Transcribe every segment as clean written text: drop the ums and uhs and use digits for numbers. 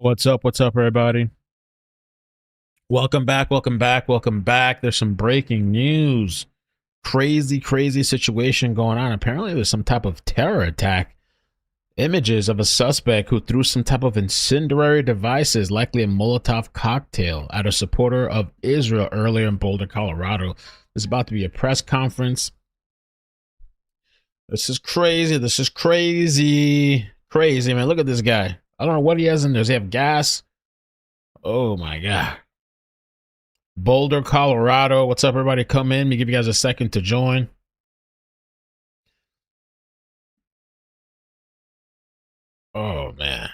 What's up? What's up, everybody? Welcome back. Welcome back. Welcome back. There's some breaking news. Crazy situation going on. Apparently, there's some type of terror attack. Images of a suspect who threw some type of incendiary devices, likely a Molotov cocktail, at a supporter of Israel earlier in Boulder, Colorado. There's about to be a press conference. This is crazy. This is crazy. Crazy, man. Look at this guy. I don't know what he has in there. Does he have gas? Oh, my God. Boulder, Colorado. What's up, everybody? Come in. Let me give you guys a second to join. Oh, man.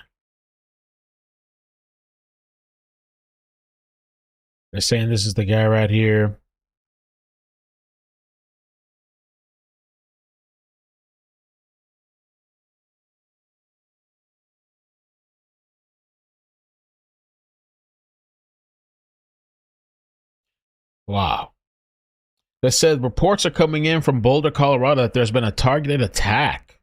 They're saying this is the guy right here. Wow. They said reports are coming in from Boulder, Colorado that there's been a targeted attack.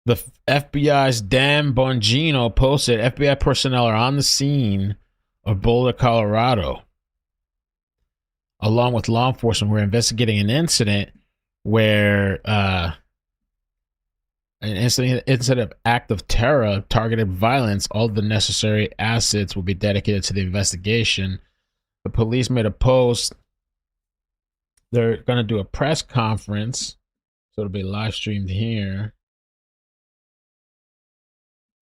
The FBI's Dan Bongino posted FBI personnel are on the scene of Boulder, Colorado, along with law enforcement who are investigating an incident where an incident of act of terror, targeted violence. All the necessary assets will be dedicated to the investigation. The police made a post. They're going to do a press conference, so it'll be live streamed here.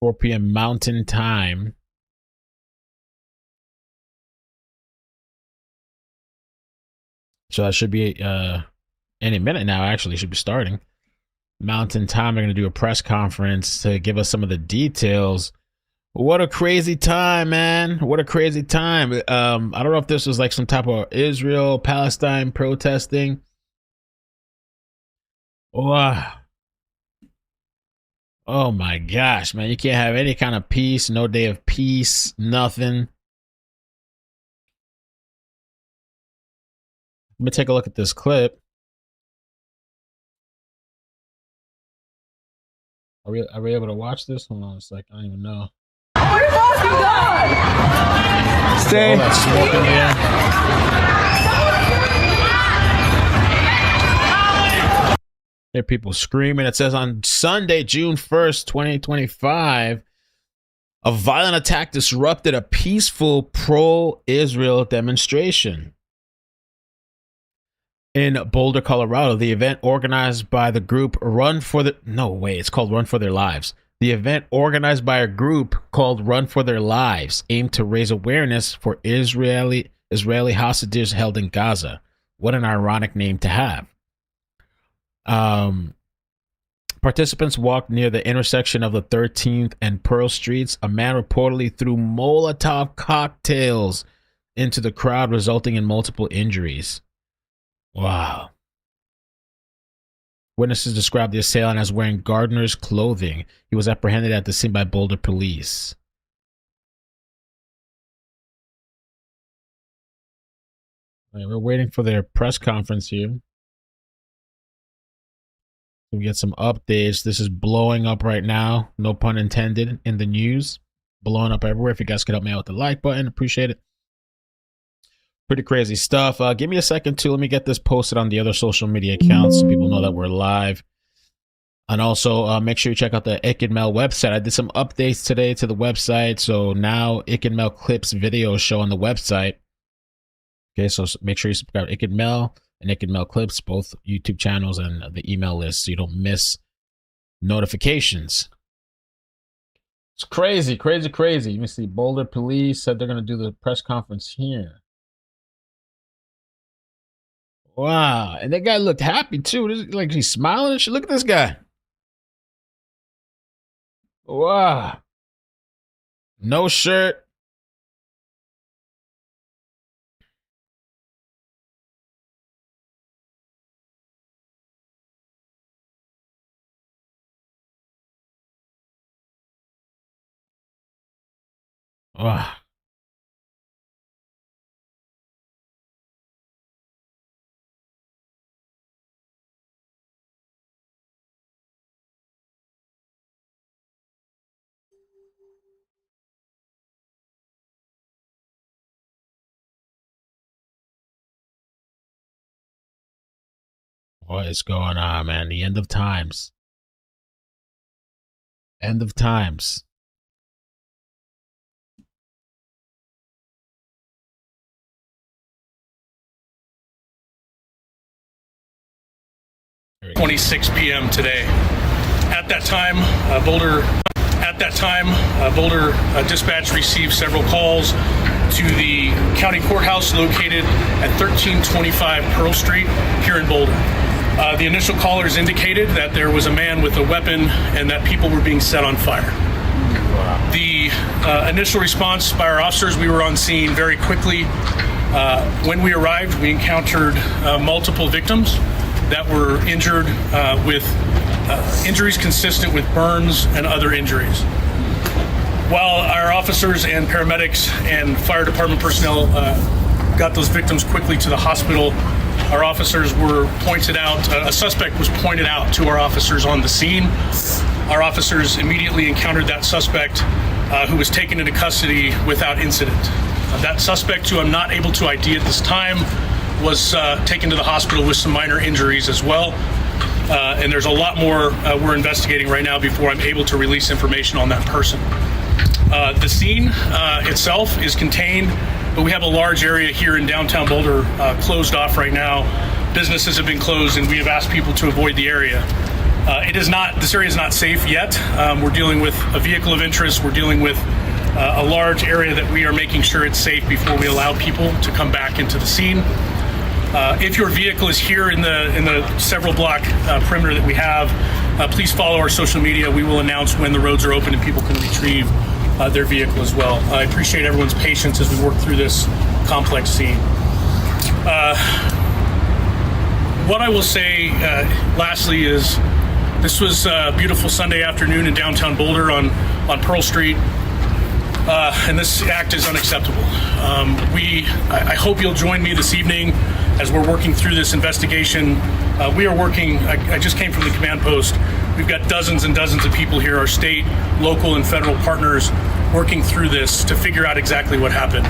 4 p.m. Mountain Time. So that should be any minute now, actually. Should be starting. Mountain Time. They're going to do a press conference to give us some of the details. What a crazy time, man. What a crazy time. I don't know if this was like some type of Israel, Palestine protesting. Wow. Oh my gosh, man. You can't have any kind of peace, no day of peace, nothing. Let me take a look at this clip. Are we able to watch this? Hold on a second. I don't even know. We're fucking God! Stay. All that smoke in the air. There are people screaming. It says on Sunday, June 1st, 2025, a violent attack disrupted a peaceful pro-Israel demonstration in Boulder, Colorado. The event organized by the group Run for the... No way, it's called Run for Their Lives. The event organized by a group called Run for Their Lives aimed to raise awareness for Israeli hostages held in Gaza. What an ironic name to have. Participants walked near the intersection of the 13th and Pearl Streets. A man reportedly threw Molotov cocktails into the crowd, resulting in multiple injuries. Wow. Witnesses described the assailant as wearing gardener's clothing. He was apprehended at the scene by Boulder police. Right, we're waiting for their press conference here. We get some updates. This is blowing up right now. No pun intended in the news. Blowing up everywhere. If you guys could help me out with the like button, appreciate it. Pretty crazy stuff. Give me a second too. Let me get this posted on the other social media accounts so people know that we're live. And also make sure you check out the Ick and Mel website. I did some updates today to the website. So now Ick and Mel clips videos show on the website. Okay, so make sure you subscribe to Ick and Mel and Ick and Mel clips, both YouTube channels and the email list, so you don't miss notifications. It's crazy. Let me see. Boulder police said they're going to do the press conference here. Wow. And that guy looked happy too. Like he's smiling and shit. Look at this guy. Wow. No shirt. Wow. What is going on, man? The end of times. End of times. (26 p.m. today. At that time, Boulder dispatch received several calls to the county courthouse located at 1325 Pearl Street here in Boulder. The initial callers indicated that there was a man with a weapon and that people were being set on fire. The initial response by our officers, we were on scene very quickly. When we arrived, we encountered multiple victims that were injured with injuries consistent with burns and other injuries. While our officers and paramedics and fire department personnel got those victims quickly to the hospital, our officers were pointed out, a suspect was pointed out to our officers on the scene. Our officers immediately encountered that suspect who was taken into custody without incident. That suspect, who I'm not able to ID at this time, was taken to the hospital with some minor injuries as well. And there's a lot more we're investigating right now before I'm able to release information on that person. The scene itself is contained, but we have a large area here in downtown Boulder closed off right now. Businesses have been closed, and we have asked people to avoid the area. This area is not safe yet. We're dealing with a vehicle of interest. We're dealing with a large area that we are making sure it's safe before we allow people to come back into the scene. If your vehicle is here in the several block perimeter that we have, please follow our social media. We will announce when the roads are open and people can retrieve their vehicle as well. I appreciate everyone's patience as we work through this complex scene. What I will say lastly is this was a beautiful Sunday afternoon in downtown Boulder on Pearl Street. And this act is unacceptable. I hope you'll join me this evening as we're working through this investigation. We are working, I just came from the command post. We've got dozens and dozens of people here, our state, local, and federal partners, working through this to figure out exactly what happened.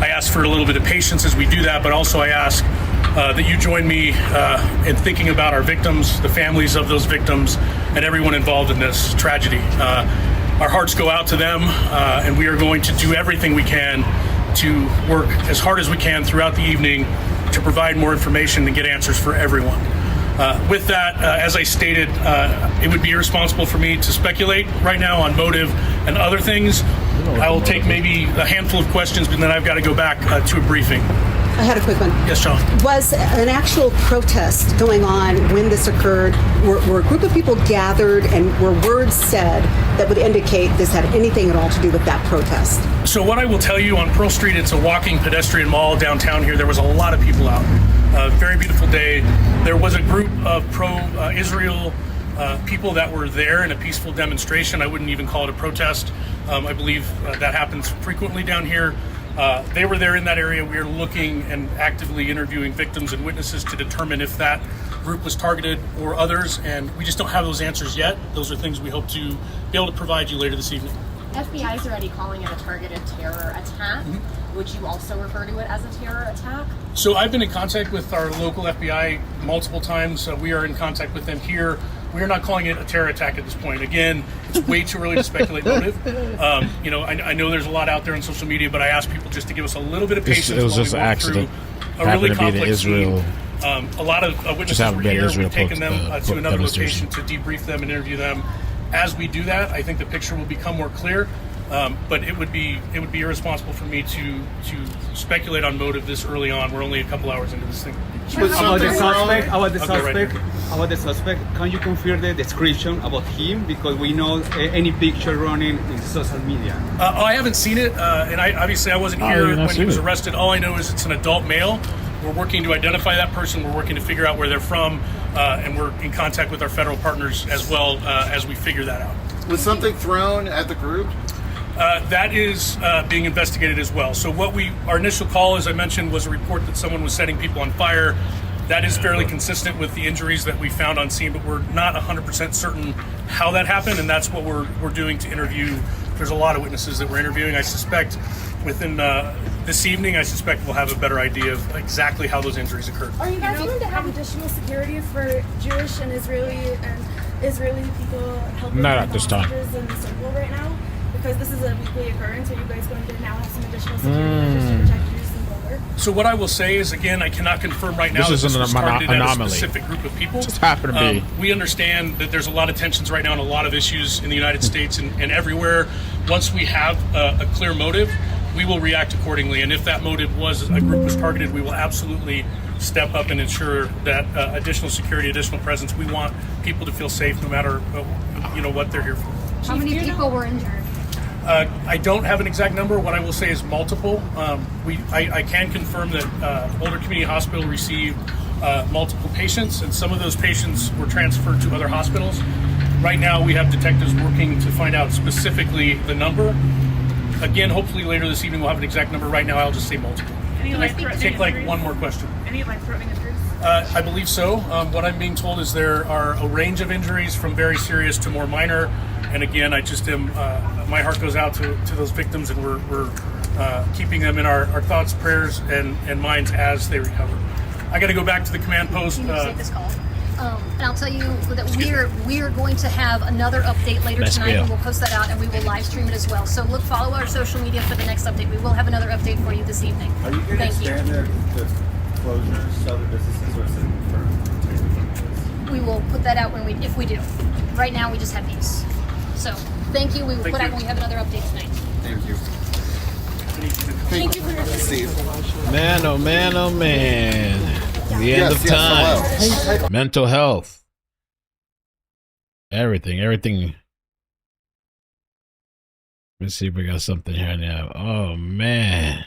I ask for a little bit of patience as we do that, but also I ask that you join me in thinking about our victims, the families of those victims, and everyone involved in this tragedy. Our hearts go out to them, and we are going to do everything we can to work as hard as we can throughout the evening to provide more information and get answers for everyone. With that, as I stated, it would be irresponsible for me to speculate right now on motive and other things. I will take maybe a handful of questions, but then I've got to go back to a briefing. I had a quick one. Yes, Sean. Was an actual protest going on when this occurred? Were a group of people gathered and were words said that would indicate this had anything at all to do with that protest? So what I will tell you, on Pearl Street, it's a walking pedestrian mall downtown here. There was a lot of people out. Very beautiful day. There was a group of pro-Israel people that were there in a peaceful demonstration. I wouldn't even call it a protest. I believe that happens frequently down here. They were there in that area. We are looking and actively interviewing victims and witnesses to determine if that group was targeted or others, and we just don't have those answers yet. Those are things we hope to be able to provide you later this evening. FBI is already calling it a targeted terror attack. Mm-hmm. Would you also refer to it as a terror attack? So I've been in contact with our local FBI multiple times. We are in contact with them here. We are not calling it a terror attack at this point. Again, it's way too early to speculate motive. I know there's a lot out there on social media, but I ask people just to give us a little bit of patience. It was just an accident. A really complex Israel. scene. A lot of witnesses were here. We've taken them to another location to debrief them and interview them. As we do that, I think the picture will become more clear. But it would be irresponsible for me to speculate on motive this early on. We're only a couple hours into this thing. About the suspect, can you confirm the description about him? Because we know any picture running in social media. I haven't seen it, and I wasn't here when he was arrested. All I know is it's an adult male. We're working to identify that person. We're working to figure out where they're from, and we're in contact with our federal partners as well as we figure that out. Was something thrown at the group? That is being investigated as well. So our initial call, as I mentioned, was a report that someone was setting people on fire. That is fairly consistent with the injuries that we found on scene, but we're not 100% certain how that happened, and that's what we're doing to interview There's a lot of witnesses that we're interviewing. I suspect within this evening, I suspect we'll have a better idea of exactly how those injuries occurred. Are you guys going to have additional security for Jewish and Israeli people helping Not at this time. in the circle right now? Because this is a weekly occurrence. Are you guys going to now have some additional security measures to protect Jews in Boulder? So what I will say is, again, I cannot confirm right now This that is an was targeted at a anomaly. specific group of people. Just happened to be. We understand that there's a lot of tensions right now and a lot of issues in the United States and everywhere. Once we have a clear motive, we will react accordingly. And if that motive was a group was targeted, we will absolutely step up and ensure that additional security, additional presence. We want people to feel safe no matter what they're here for. How many people were injured? I don't have an exact number. What I will say is multiple. I can confirm that Boulder Community Hospital received multiple patients, and some of those patients were transferred to other hospitals. Right now, we have detectives working to find out specifically the number. Again, hopefully later this evening we'll have an exact number. Right now, I'll just say multiple. Any life-threatening Take injuries? one more question. Any life-threatening injuries? I believe so. What I'm being told is there are a range of injuries from very serious to more minor. And again, I just am. My heart goes out to those victims, and we're keeping them in our thoughts, prayers, and minds as they recover. I got to go back to the command post. Can you take this call? And I'll tell you that we are going to have another update later tonight, and we'll post that out, and we will live stream it as well. So follow our social media for the next update. We will have another update for you this evening. Are you going to expand the closures to other businesses, or is it for? We will put that out if we do. Right now, we just have these. So thank you. We will put out when we have another update tonight. Thank you. Thank you for your Steve. Man, oh man, oh man. The end of time. Hello. Mental health. Everything. Let's see if we got something here now. Oh man.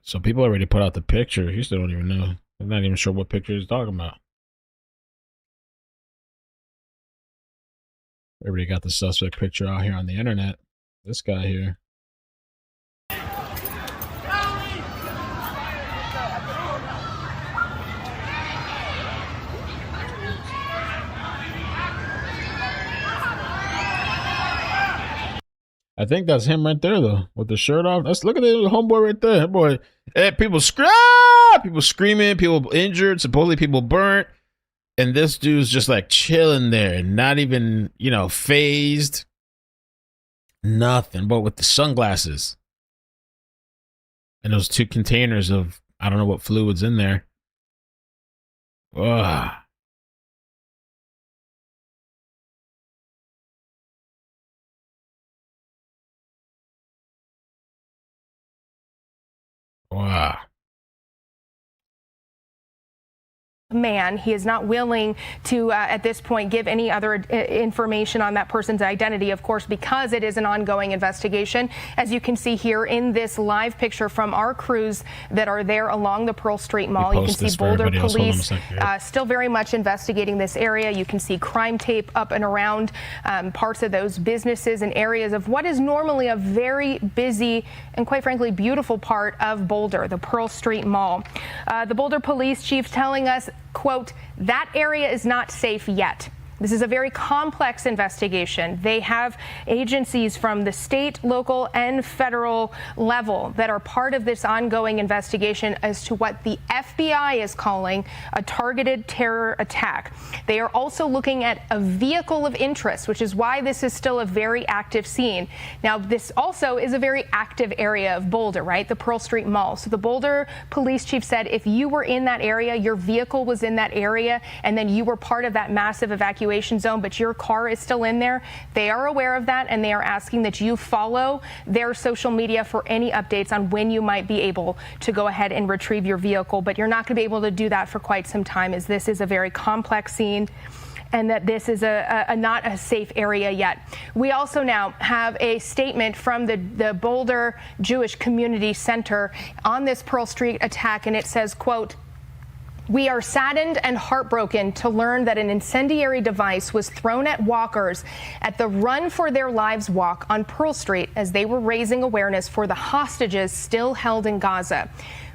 So people already put out the picture. You still don't even know. I'm not even sure what picture he's talking about. Everybody got the suspect picture out here on the internet. This guy here. I think that's him right there, though, with the shirt off. Let's look at the homeboy right there. That boy, people screaming, people injured, supposedly people burnt, and this dude's just like chilling there, not even phased, nothing. But with the sunglasses and those 2 containers of I don't know what fluids in there. Ugh. Wow. Man, he is not willing to, at this point, give any other information on that person's identity, of course, because it is an ongoing investigation. As you can see here in this live picture from our crews that are there along the Pearl Street Mall, you can see Boulder police still very much investigating this area. You can see crime tape up and around parts of those businesses and areas of what is normally a very busy and, quite frankly, beautiful part of Boulder, the Pearl Street Mall. The Boulder police chief telling us, quote, that area is not safe yet. This is a very complex investigation. They have agencies from the state, local, and federal level that are part of this ongoing investigation as to what the FBI is calling a targeted terror attack. They are also looking at a vehicle of interest, which is why this is still a very active scene. Now, this also is a very active area of Boulder, right? The Pearl Street Mall. So the Boulder police chief said if you were in that area, your vehicle was in that area, and then you were part of that massive evacuation zone, but your car is still in there. They are aware of that, and they are asking that you follow their social media for any updates on when you might be able to go ahead and retrieve your vehicle. But you're not going to be able to do that for quite some time, as this is a very complex scene and that this is not a safe area yet. We also now have a statement from the Boulder Jewish Community Center on this Pearl Street attack, and it says, quote, we are saddened and heartbroken to learn that an incendiary device was thrown at walkers at the Run for Their Lives walk on Pearl Street as they were raising awareness for the hostages still held in Gaza.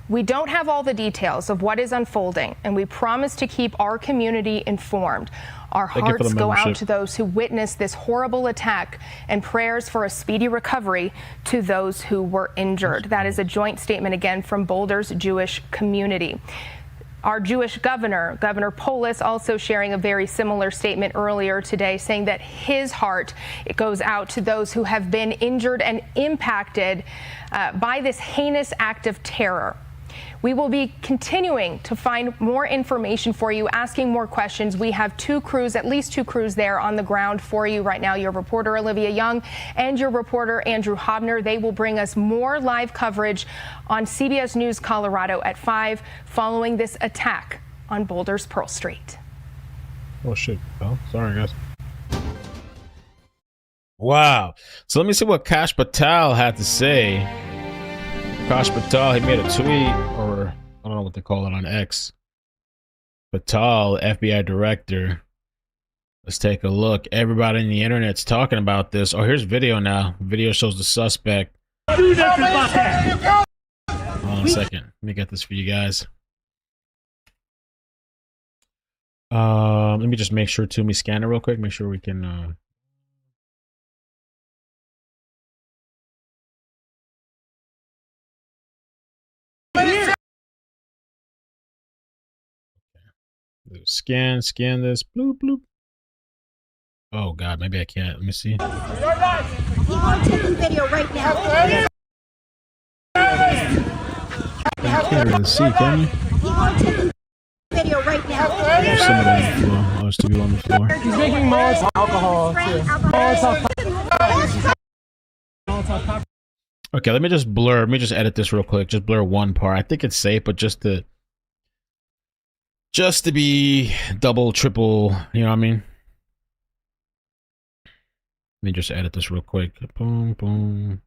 We don't have all the details of what is unfolding, and we promise to keep our community informed. Our hearts go out to those who witnessed this horrible attack, and prayers for a speedy recovery to those who were injured. That is a joint statement again from Boulder's Jewish community. Our Jewish governor, Governor Polis, also sharing a very similar statement earlier today, saying that his heart goes out to those who have been injured and impacted by this heinous act of terror. We will be continuing to find more information for you, asking more questions. We have at least two crews there on the ground for you right now. Your reporter, Olivia Young, and your reporter, Andrew Hobner. They will bring us more live coverage on CBS News Colorado at 5 following this attack on Boulder's Pearl Street. Oh, shit. Oh, sorry, guys. Wow. So let me see what Kash Patel had to say. Kash Patel, he made a tweet, or I don't know what they call it on X. Patel, FBI director. Let's take a look. Everybody in the internet's talking about this. Oh, here's video now. Video shows the suspect. Hold on a second. Let me get this for you guys. Let me just make sure Toomey scan it real quick. Make sure we can. Scan this. Bloop, bloop. Oh, God, maybe I can't. Let me see. People are taking video right now. I can't really see, can you? People are taking video right now. There's somebody on the floor. Oh, there's 2 people on the floor. He's making Molotov alcohol, too. Okay, let me just blur. Let me just edit this real quick. Just blur one part. I think it's safe, but just to be double, triple, you know what I mean? Let me just edit this real quick. Boom, boom.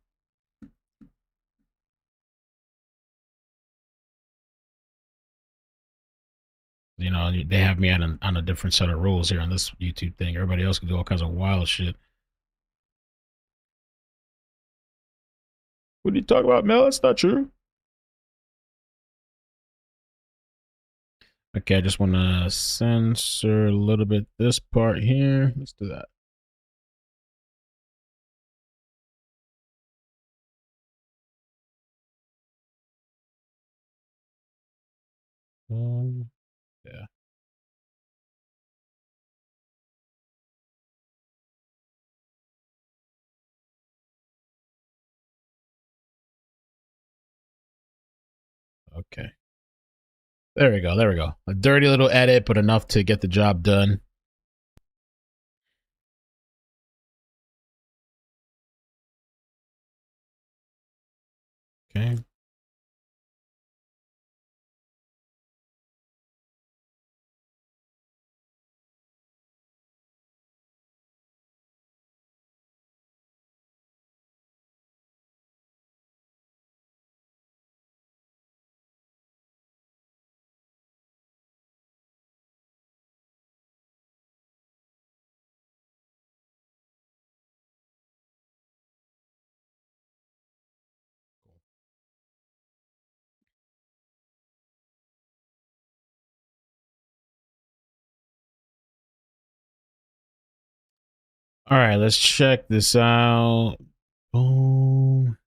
You know, they have me on a different set of rules here on this YouTube thing. Everybody else can do all kinds of wild shit. What are you talking about, Mel? That's not true. Okay, I just want to censor a little bit this part here. Let's do that. Yeah. Okay. There we go. There we go. A dirty little edit, but enough to get the job done. Okay. All right, let's check this out. Boom.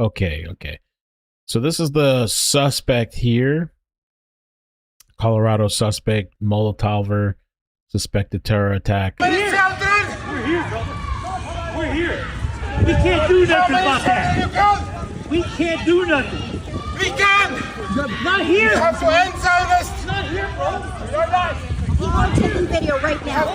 Okay, okay. So this is the suspect here. Colorado suspect, Molotov, suspected terror attack. We're here, brother. We're here. We can't do nothing about that. We can't do nothing. We can. Not here. You have to answer this. Not here, bro. You're not. People are taking video right now.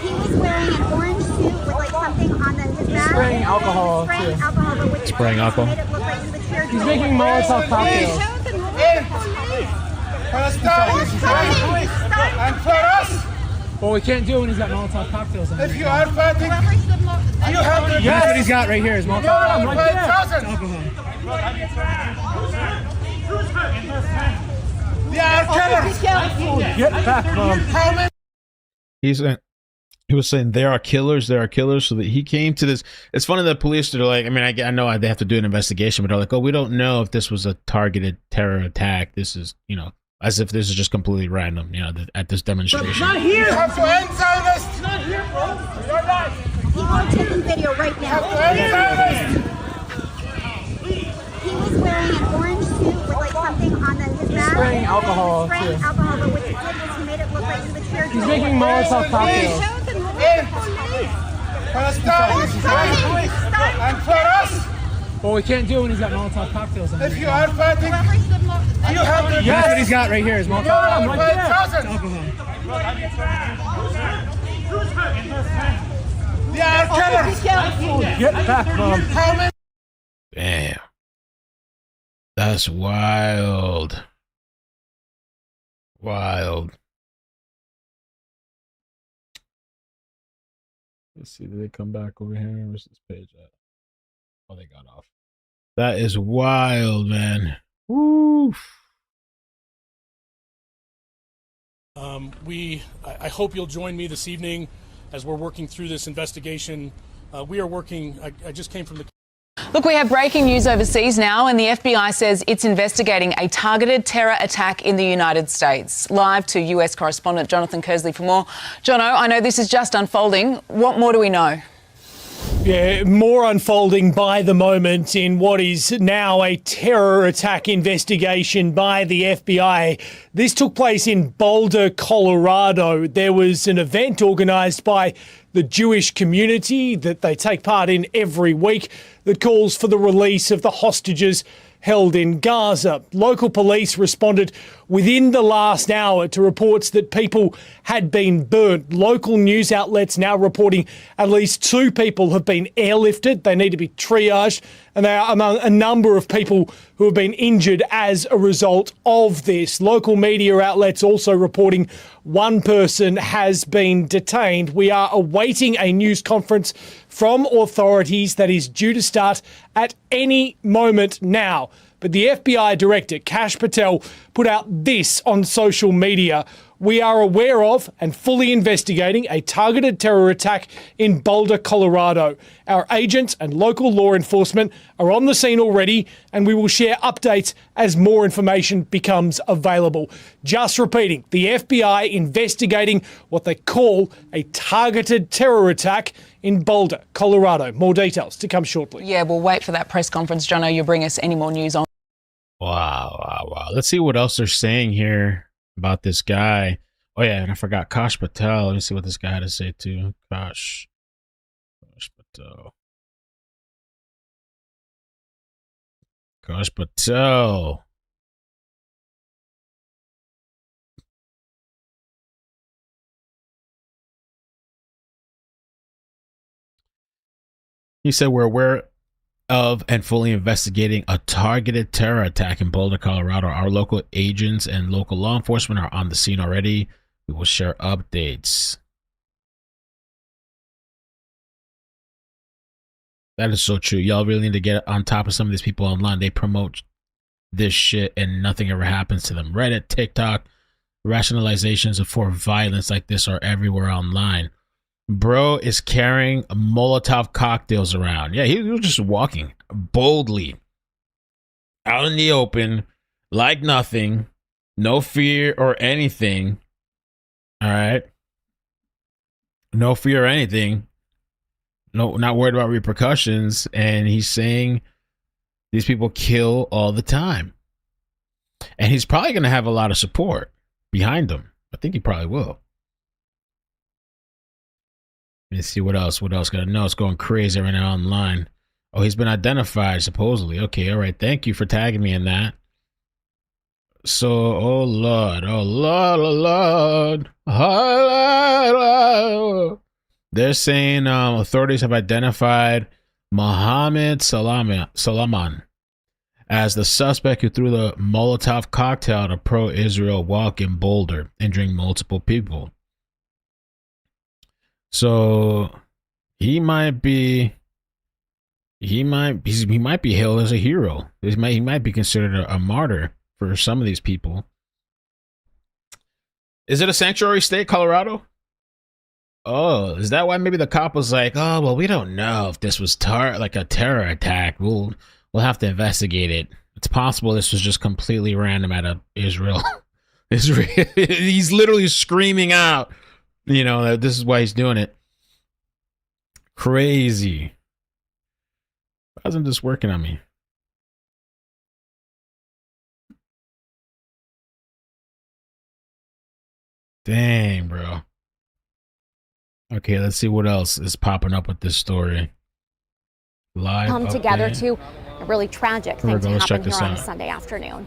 He was wearing an orange suit with like something on his back. Spraying alcohol. Spraying alcohol, but with Spraying alcohol. made it look like he was here. He's making Molotov cocktails. And for us, Well, we can't do it when he's got Molotov cocktails on. if you are fighting, you have to. That's what he's got right here. Is Molotov. Right there. Alcohol. They are killers. Get back, Mom. How many? He was saying there are killers, so that he came to this. It's funny that police are like, I mean, I know they have to do an investigation, but they're like, oh, we don't know if this was a targeted terror attack. This is, as if this is just completely random, at this demonstration. Not here. You have to end Zionists. Not here, bro. You're not. People are taking video right now. He was wearing an orange suit with like something on his back. Spraying alcohol. Spraying alcohol, but what he did was he made it look like he was here. He's making Molotov cocktails. And for us, Well, we can't do it when he's got Molotov cocktails on. if you are fighting, you have to. That's what he's got right here. Is Molotov. Right there. They are killers. Get back, Mom. How many? Damn. That's wild. Wild. Let's see, did they come back over here? Where's this page at? Oh, they got off. That is wild, man. Woo. I hope you'll join me this evening as we're working through this investigation. We are working, I just came from the... Look, we have breaking news overseas now, and the FBI says it's investigating a targeted terror attack in the United States. Live to US correspondent Jonathan Kersley for more. Jono, I know this is just unfolding. What more do we know? Yeah, more unfolding by the moment in what is now a terror attack investigation by the FBI. This took place in Boulder, Colorado. There was an event organised by the Jewish community that they take part in every week that calls for the release of the hostages held in Gaza. Local police responded within the last hour to reports that people had been burnt. Local news outlets now reporting at least 2 people have been airlifted. They need to be triaged, and they are among a number of people who have been injured as a result of this. Local media outlets also reporting 1 person has been detained. We are awaiting a news conference from authorities that is due to start at any moment now. But the FBI Director Kash Patel put out this on social media. We are aware of and fully investigating a targeted terror attack in Boulder, Colorado. Our agents and local law enforcement are on the scene already, and we will share updates as more information becomes available. Just repeating, the FBI investigating what they call a targeted terror attack in Boulder, Colorado. More details to come shortly. Yeah, we'll wait for that press conference. Jono, you'll bring us any more news on. Wow. Let's see what else they're saying here about this guy. Oh, yeah, and I forgot Kash Patel. Let me see what this guy had to say, too. Kash Patel. Kash Patel. He said, we're aware of and fully investigating a targeted terror attack in Boulder, Colorado. Our local agents and local law enforcement are on the scene already. We will share updates. That is so true. Y'all really need to get on top of some of these people online. They promote this shit and nothing ever happens to them. Reddit, TikTok, rationalizations for violence like this are everywhere online. Bro is carrying Molotov cocktails around. Yeah, he was just walking boldly out in the open like nothing. No fear or anything. All right. No fear or anything. No, not worried about repercussions. And he's saying these people kill all the time. And he's probably going to have a lot of support behind him. I think he probably will. Let's see what else. Gotta know it's going crazy right now online. Oh, he's been identified, supposedly. Okay, all right. Thank you for tagging me in that. So, oh Lord. They're saying authorities have identified Mohammed Salaman as the suspect who threw the Molotov cocktail at a pro-Israel walk in Boulder, injuring multiple people. So he might be hailed as a hero. He might be considered a martyr for some of these people. Is it a sanctuary state, Colorado? Oh, is that why maybe the cop was like, oh, well, we don't know if this was like a terror attack. We'll have to investigate it. It's possible this was just completely random out of Israel. He's literally screaming out, that this is why he's doing it. Crazy. Why isn't this working on me? Dang, bro. Okay, let's see what else is popping up with this story. Live come together to a really tragic thing to happen here on a Sunday afternoon.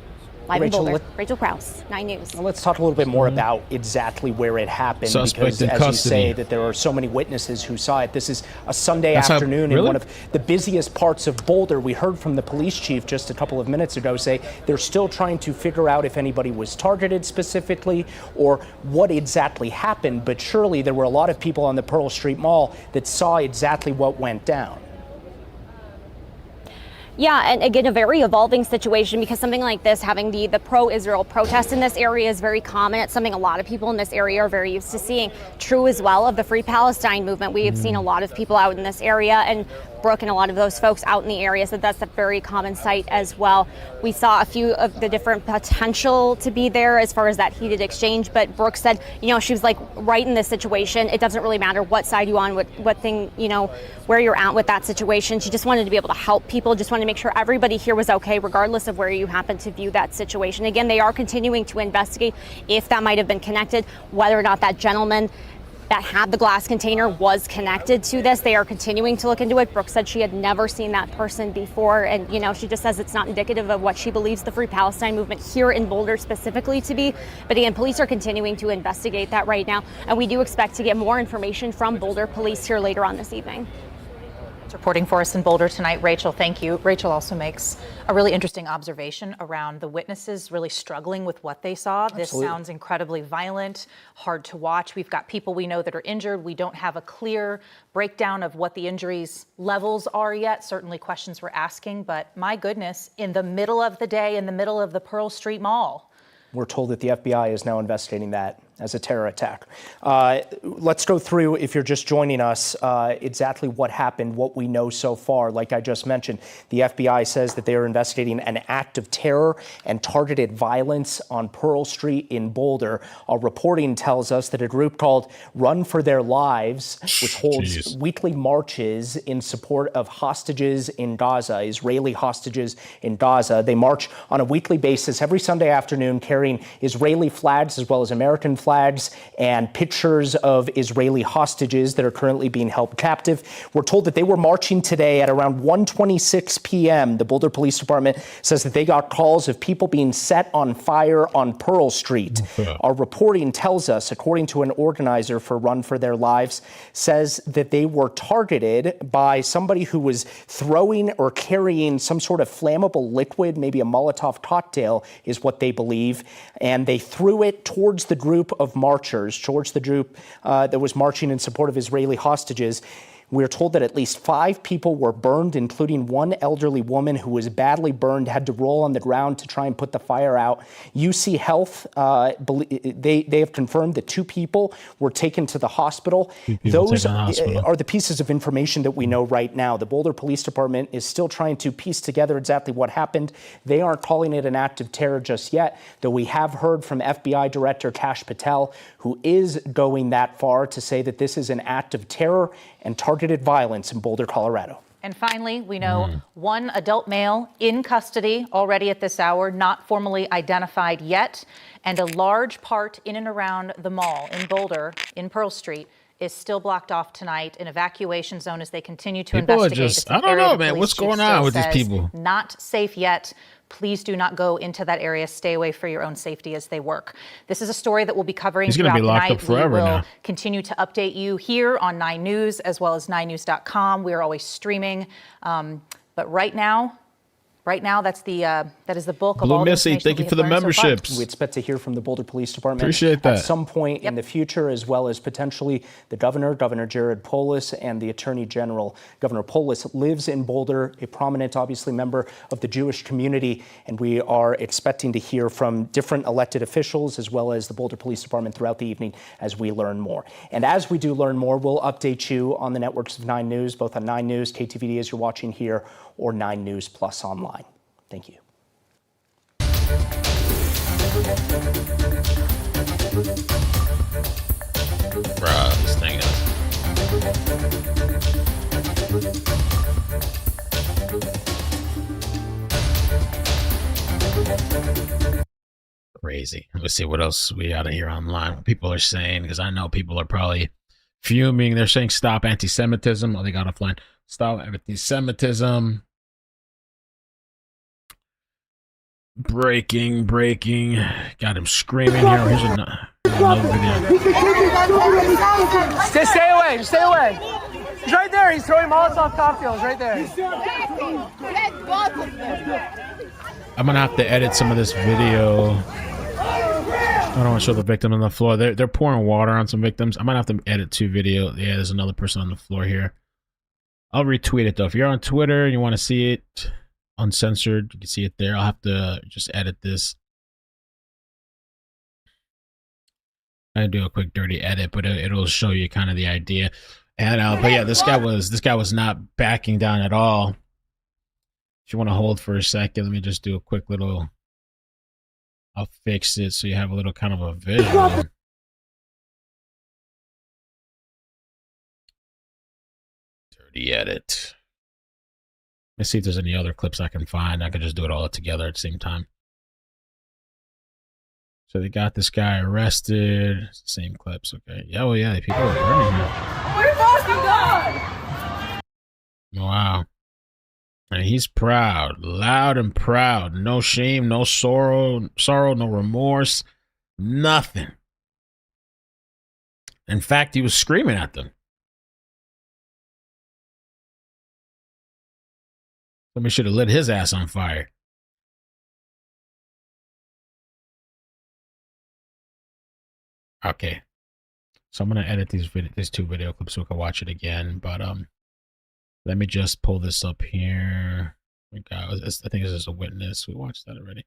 Live in Boulder. Rachel Krause, 9 News. Well, let's talk a little bit more about exactly where it happened. Suspect because, in as custody. you say, that there are so many witnesses who saw it. This is a Sunday afternoon in one of the busiest parts of Boulder. We heard from the police chief just a couple of minutes ago say they're still trying to figure out if anybody was targeted specifically or what exactly happened. But surely there were a lot of people on the Pearl Street Mall that saw exactly what went down. Yeah, and again, a very evolving situation because something like this, having the pro-Israel protest in this area is very common. It's something a lot of people in this area are very used to seeing. True as well of the Free Palestine movement. We have seen a lot of people out in this area, and Brooke and a lot of those folks out in the area, so that's a very common sight as well. We saw a few of the different potential to be there as far as that heated exchange, but Brooke said, she was like, right in this situation, it doesn't really matter what side you're on, what thing, where you're at with that situation. She just wanted to be able to help people, just wanted to make sure everybody here was okay, regardless of where you happen to view that situation. Again, they are continuing to investigate if that might have been connected, whether or not that gentleman that had the glass container was connected to this. They are continuing to look into it. Brooke said she had never seen that person before. And, she just says it's not indicative of what she believes the Free Palestine movement here in Boulder specifically to be. But again, police are continuing to investigate that right now. And we do expect to get more information from Boulder police here later on this evening. Reporting for us in Boulder tonight, Rachel, thank you. Rachel also makes a really interesting observation around the witnesses really struggling with what they saw. This sounds incredibly violent, hard to watch. We've got people we know that are injured. We don't have a clear breakdown of what the injuries levels are yet. Certainly questions we're asking, but my goodness, in the middle of the day, in the middle of the Pearl Street Mall. We're told that the FBI is now investigating that as a terror attack. Let's go through, if you're just joining us, exactly what happened, what we know so far. Like I just mentioned, the FBI says that they are investigating an act of terror and targeted violence on Pearl Street in Boulder. Our reporting tells us that a group called Run for Their Lives, which holds weekly marches in support of hostages in Gaza, Israeli hostages in Gaza. They march on a weekly basis every Sunday afternoon carrying Israeli flags as well as American flags and pictures of Israeli hostages that are currently being held captive. We're told that they were marching today at around 1:26 p.m. The Boulder Police Department says that they got calls of people being set on fire on Pearl Street. Our reporting tells us, according to an organizer for Run for Their Lives, says that they were targeted by somebody who was throwing or carrying some sort of flammable liquid, maybe a Molotov cocktail is what they believe, and they threw it towards the group of marchers, towards the group that was marching in support of Israeli hostages. We're told that at least 5 people were burned, including one elderly woman who was badly burned, had to roll on the ground to try and put the fire out. UC Health, they have confirmed that 2 people were taken to the hospital. Those are the pieces of information that we know right now. The Boulder Police Department is still trying to piece together exactly what happened. They aren't calling it an act of terror just yet, though we have heard from FBI Director Kash Patel, who is going that far to say that this is an act of terror and targeted violence in Boulder, Colorado. And finally, we know one adult male in custody already at this hour, not formally identified yet, and a large part in and around the mall in Boulder, in Pearl Street, is still blocked off tonight, an evacuation zone as they continue to investigate. I don't know, man. What's going on with these people? Not safe yet. Please do not go into that area. Stay away for your own safety as they work. This is a story that we'll be covering throughout the night. We will continue to update you here on 9 News as well as 9news.com. We are always streaming. But right now, Right now, that is the bulk of Blue all the Missy, information thank that you we for have the learned so far. memberships. We expect to hear from the Boulder Police Department Appreciate that. at some point in the future, as well as potentially the governor, Governor Jared Polis, and the Attorney General. Governor Polis lives in Boulder, a prominent, obviously, member of the Jewish community, and we are expecting to hear from different elected officials as well as the Boulder Police Department throughout the evening as we learn more. And as we do learn more, we'll update you on the networks of 9 News, both on 9 News, KTVD as you're watching here, or 9 News Plus online. Thank you. Bruh, this thing is crazy. Let's see what else we got to hear online. What people are saying, because I know people are probably fuming. They're saying stop anti-Semitism. Oh, they got offline. Stop anti-Semitism. Breaking. Got him screaming here. Here's another video. Just stay away. He's right there. He's throwing Molotov cocktails right there. I'm gonna have to edit some of this video. I don't want to show the victim on the floor. They're pouring water on some victims. I might have to edit 2 video. Yeah, there's another person on the floor here. I'll retweet it though. If you're on Twitter and you want to see it uncensored, you can see it there. I'll have to just edit this. I do a quick dirty edit, but it'll show you kind of the idea. And but yeah, this guy was not backing down at all. If you want to hold for a second, let me just do a quick little. I'll fix it so you have a little kind of a visual. Dirty edit. Let's see if there's any other clips I can find. I could just do it all together at the same time. So they got this guy arrested. Same clips, okay. Yeah, well, yeah, people are burning here. We're fucking God! Wow. And he's proud, loud and proud. No shame, no sorrow, no remorse, nothing. In fact, he was screaming at them. Somebody should have lit his ass on fire. Okay. So I'm going to edit these 2 video clips so we can watch it again. But let me just pull this up here. I think this is a witness. We watched that already.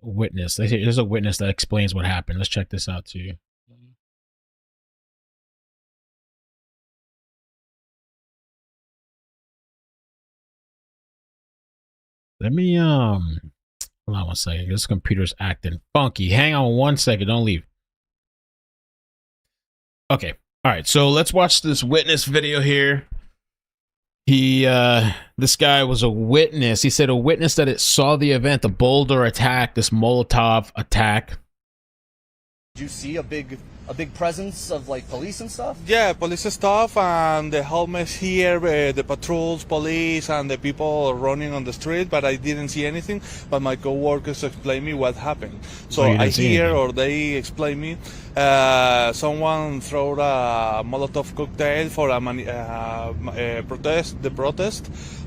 Witness. There's a witness that explains what happened. Let's check this out too. Let me hold on one second. This computer's acting funky. Hang on one second. Don't leave. Okay. All right. So let's watch this witness video here. This guy was a witness. He said a witness that it saw the event, the Boulder attack, this Molotov attack. Did you see a big presence of like police and stuff? Yeah, police stuff and the helmets here, the patrols, police, and the people running on the street. But I didn't see anything. But my coworkers explained me what happened. So I hear or they explain me. Someone threw a Molotov cocktail for a protest.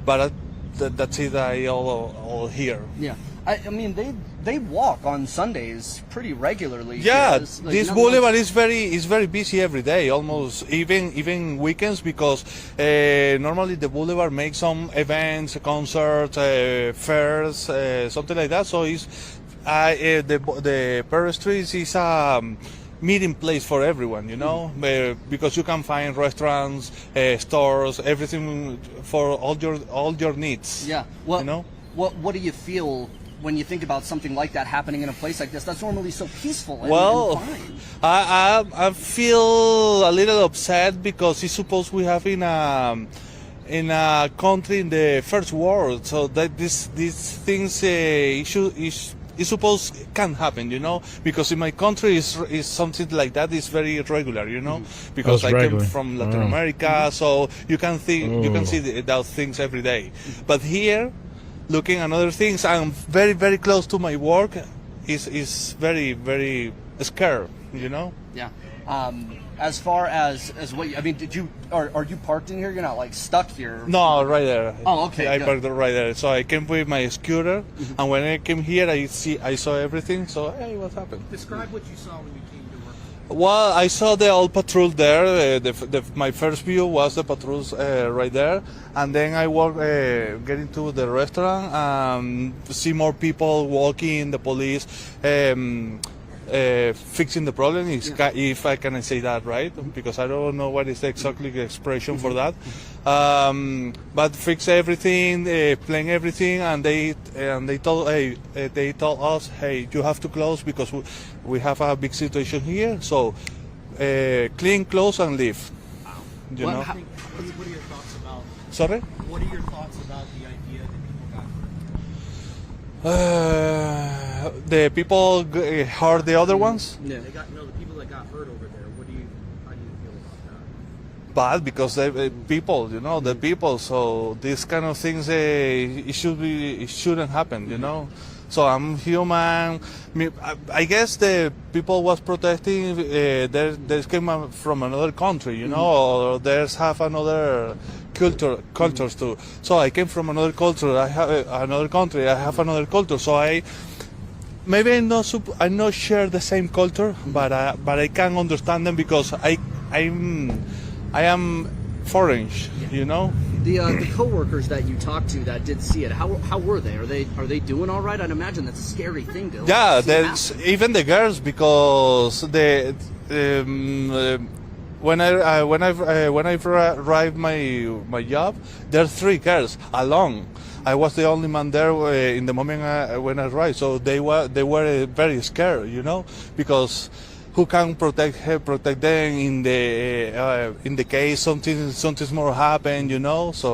But that's it. I all hear. Yeah. I mean, they walk on Sundays pretty regularly. Yeah, like, this boulevard is very busy every day, almost even weekends, because normally the boulevard makes some events, concerts, fairs, something like that. So the Pearl Street is a meeting place for everyone, you know, because you can find restaurants, stores, everything for all your needs. Yeah. Well, you know, what do you feel when you think about something like that happening in a place like this? That's normally so peaceful and, well, and fine. I feel a little upset because it's supposed we have in a country in the first world, so that these things is supposed can happen, you know, because in my country is something like that is very irregular, you know, because I came from Latin America, so you can see those things every day, but here, looking at other things, I'm very, very close to my work. Is very, very scared, you know. Yeah. As far as what I mean, are you parked in here? You're not like stuck here? No, right there. Oh, okay. I parked right there. So I came with my scooter, and when I came here, I saw everything. So hey, what happened? Describe what you saw when you came to work. Well, I saw the old patrol there. My first view was the patrols right there, and then I walked, getting to the restaurant, see more people walking, the police. Fixing the problem, if I can say that right, because I don't know what is the exactly the expression for that. But fix everything, playing everything, and they told us, hey, you have to close because we have a big situation here. So clean, close, and leave. You know. What are your thoughts about? Sorry. What are your thoughts about the idea that people got? The people hurt the other ones. Yeah. The people that got hurt over there. How do you feel about that? Bad because the people. So these kind of things, it shouldn't happen. So I'm human. I guess the people was protesting. They came from another country, or there's have another cultures too. So I came from another culture. I have another country. I have another culture. So maybe I not share the same culture, but I can understand them because I am foreign, The coworkers that you talked to that did see it, how were they? Are they doing all right? I'd imagine that's a scary thing to. Yeah, there's even the girls because when I arrived my job, there are 3 girls alone. I was the only man there in the moment when I arrived, so they were very scared, because who can protect them in the case something more happen, So.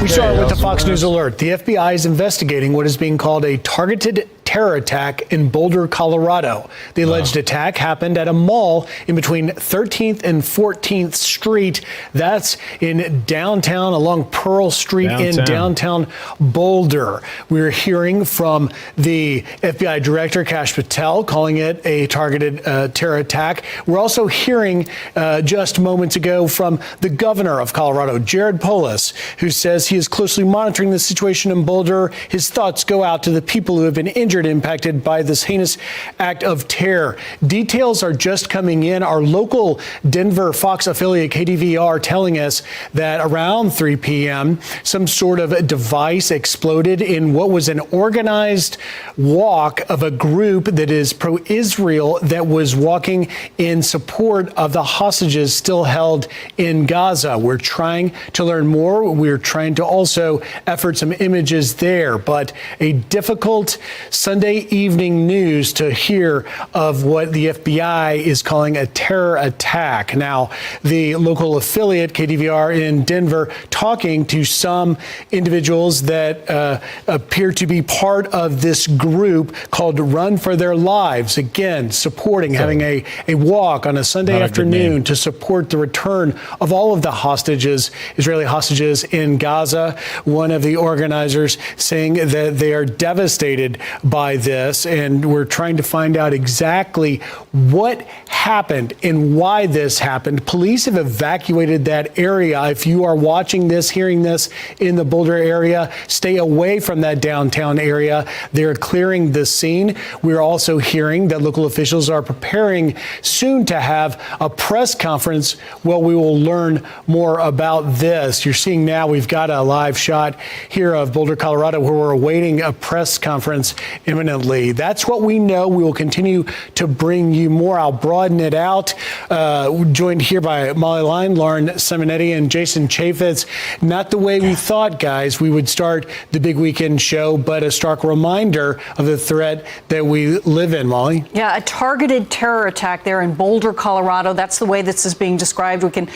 We start with the Fox News alert. The FBI is investigating what is being called a targeted terror attack in Boulder, Colorado. The alleged attack happened at a mall in between 13th and 14th Street. That's in downtown, along Pearl Street in downtown Boulder. We're hearing from the FBI Director Kash Patel calling it a targeted terror attack. We're also hearing just moments ago from the governor of Colorado, Jared Polis, who says he is closely monitoring the situation in Boulder. His thoughts go out to the people who have been injured, impacted by this heinous act of terror. Details are just coming in. Our local Denver Fox affiliate KDVR telling us that around 3 p.m., some sort of device exploded in what was an organized walk of a group that is pro-Israel that was walking in support of the hostages still held in Gaza. We're trying to learn more. We're trying to also effort some images there, but a difficult Sunday evening news to hear of what the FBI is calling a terror attack. Now, the local affiliate, KDVR in Denver, talking to some individuals that appear to be part of this group called Run for Their Lives. Again, supporting, having a walk on a Sunday afternoon to support the return of all of the hostages, Israeli hostages in Gaza. One of the organizers saying that they are devastated by this, and we're trying to find out exactly what happened and why this happened. Police have evacuated that area. If you are watching this, hearing this in the Boulder area, stay away from that downtown area. They're clearing the scene. We're also hearing that local officials are preparing soon to have a press conference. Well, we will learn more about this. You're seeing now we've got a live shot here of Boulder, Colorado, where we're awaiting a press conference imminently. That's what we know. We will continue to bring you more. I'll broaden it out. Joined here by Molly Line, Lauren Simonetti, and Jason Chaffetz. Not the way we thought, guys, we would start the big weekend show, but a stark reminder of the threat that we live in, Molly. Yeah, a targeted terror attack there in Boulder, Colorado. That's the way this is being described. We can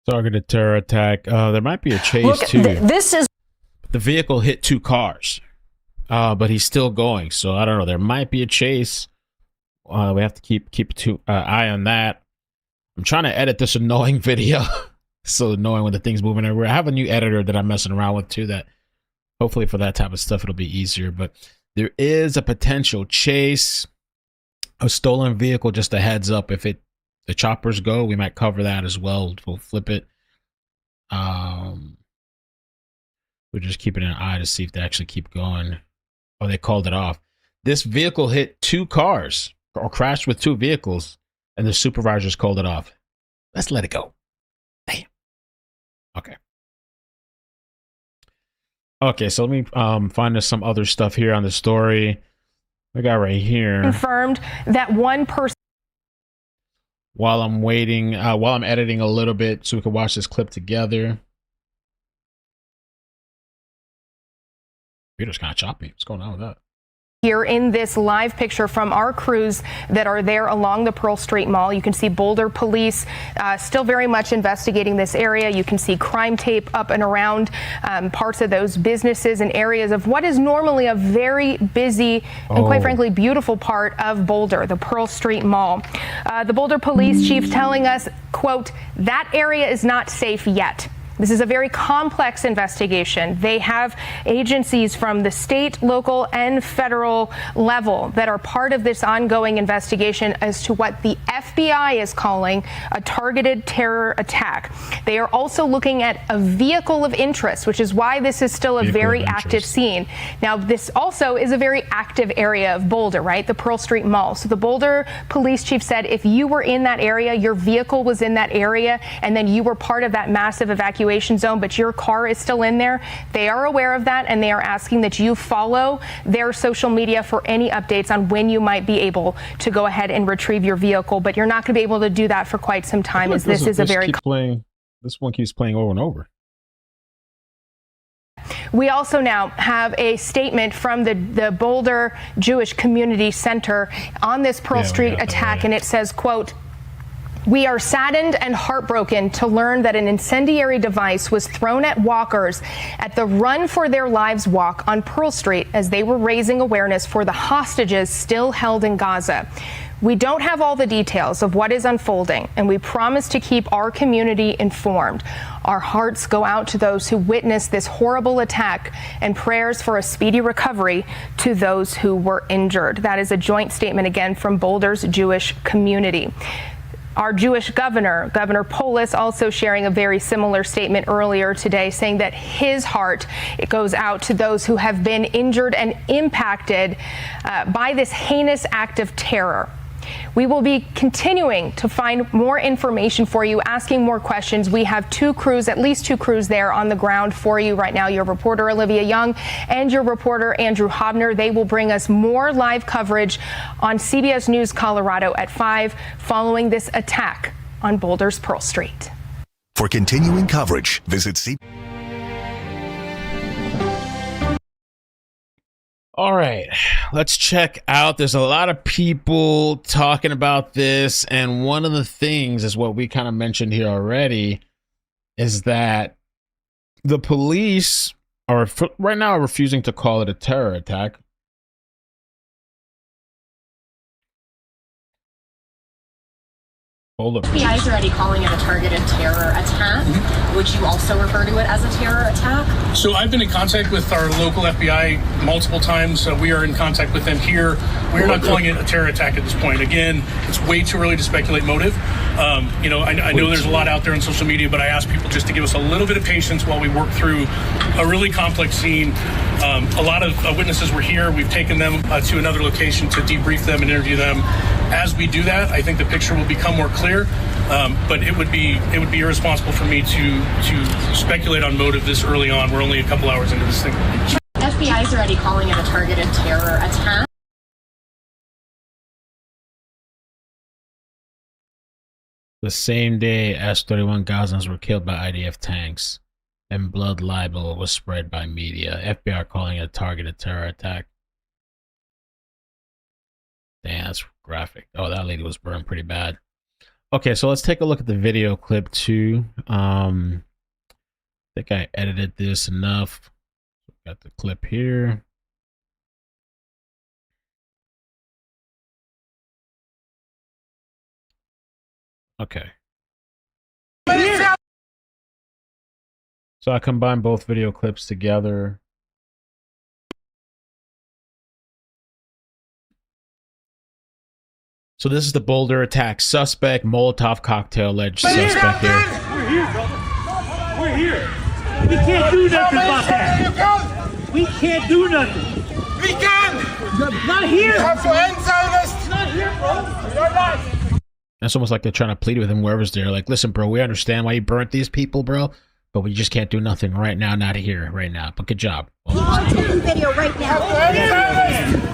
targeted terror attack. There might be a chase too. This is the vehicle hit 2 cars, but he's still going. So I don't know. There might be a chase. We have to keep eye on that. I'm trying to edit this annoying video, so annoying when the thing's moving everywhere. I have a new editor that I'm messing around with too. That hopefully for that type of stuff it'll be easier. But there is a potential chase. A stolen vehicle, just a heads up. If the choppers go, we might cover that as well. We'll flip it. We're just keeping an eye to see if they actually keep going. Oh, they called it off. This vehicle hit 2 cars or crashed with 2 vehicles, and the supervisors called it off. Let's let it go. Damn. Okay. Okay, so let me find us some other stuff here on the story. We got right here. Confirmed that one person. While I'm waiting, while I'm editing a little bit so we can watch this clip together. Computer's kind of choppy. What's going on with that? Here in this live picture from our crews that are there along the Pearl Street Mall. You can see Boulder police still very much investigating this area. You can see crime tape up and around parts of those businesses and areas of what is normally a very busy and quite frankly beautiful part of Boulder, the Pearl Street Mall. The Boulder police chief telling us, quote, that area is not safe yet. This is a very complex investigation. They have agencies from the state, local, and federal level that are part of this ongoing investigation as to what the FBI is calling a targeted terror attack. They are also looking at a vehicle of interest, which is why this is still a very active scene. Now, this also is a very active area of Boulder, right? The Pearl Street Mall. So the Boulder police chief said if you were in that area, your vehicle was in that area, and then you were part of that massive evacuation zone, but your car is still in there. They are aware of that, and they are asking that you follow their social media for any updates on when you might be able to go ahead and retrieve your vehicle. But you're not going to be able to do that for quite some time, as this is a very... This one keeps playing over and over. We also now have a statement from the Boulder Jewish Community Center on this Pearl Street attack, and it says, quote, we are saddened and heartbroken to learn that an incendiary device was thrown at walkers at the Run for Their Lives walk on Pearl Street as they were raising awareness for the hostages still held in Gaza. We don't have all the details of what is unfolding, and we promise to keep our community informed. Our hearts go out to those who witnessed this horrible attack, and prayers for a speedy recovery to those who were injured. That is a joint statement again from Boulder's Jewish community. Our Jewish governor, Governor Polis, also sharing a very similar statement earlier today, saying that his heart goes out to those who have been injured and impacted by this heinous act of terror. We will be continuing to find more information for you, asking more questions. We have 2 crews, at least 2 crews there on the ground for you right now. Your reporter, Olivia Young, and your reporter, Andrew Hobner. They will bring us more live coverage on CBS News Colorado at 5 following this attack on Boulder's Pearl Street. For continuing coverage, visit All right, let's check out. There's a lot of people talking about this, and one of the things is what we kind of mentioned here already, is that the police are right now refusing to call it a terror attack. Hold up. FBI is already calling it a targeted terror attack. Would you also refer to it as a terror attack? So I've been in contact with our local FBI multiple times. We are in contact with them here. We're not calling it a terror attack at this point. Again, it's way too early to speculate motive. I know there's a lot out there on social media, but I ask people just to give us a little bit of patience while we work through a really complex scene. A lot of witnesses were here. We've taken them to another location to debrief them and interview them. As we do that, I think the picture will become more clear. But it would be irresponsible for me to speculate on motive this early on. We're only a couple hours into this thing. FBI is already calling it a targeted terror attack. The same day S-31 Gazans were killed by IDF tanks and blood libel was spread by media. FBI calling it a targeted terror attack. Damn, that's graphic. Oh, that lady was burned pretty bad. Okay, so let's take a look at the video clip too. I think I edited this enough. Got the clip here. Okay. So I combined both video clips together. So this is the Boulder attack suspect, Molotov cocktail alleged suspect here. We're here, brother. We're here. We can't do nothing about that. We can't do nothing. We can! Not here. We have to end Zionist. Not here, bro. You're not. That's almost like they're trying to plead with him, whoever's there. Like, listen, bro, we understand why you burnt these people, bro, but we just can't do nothing right now, not here, right now. But good job. People are taking video right now.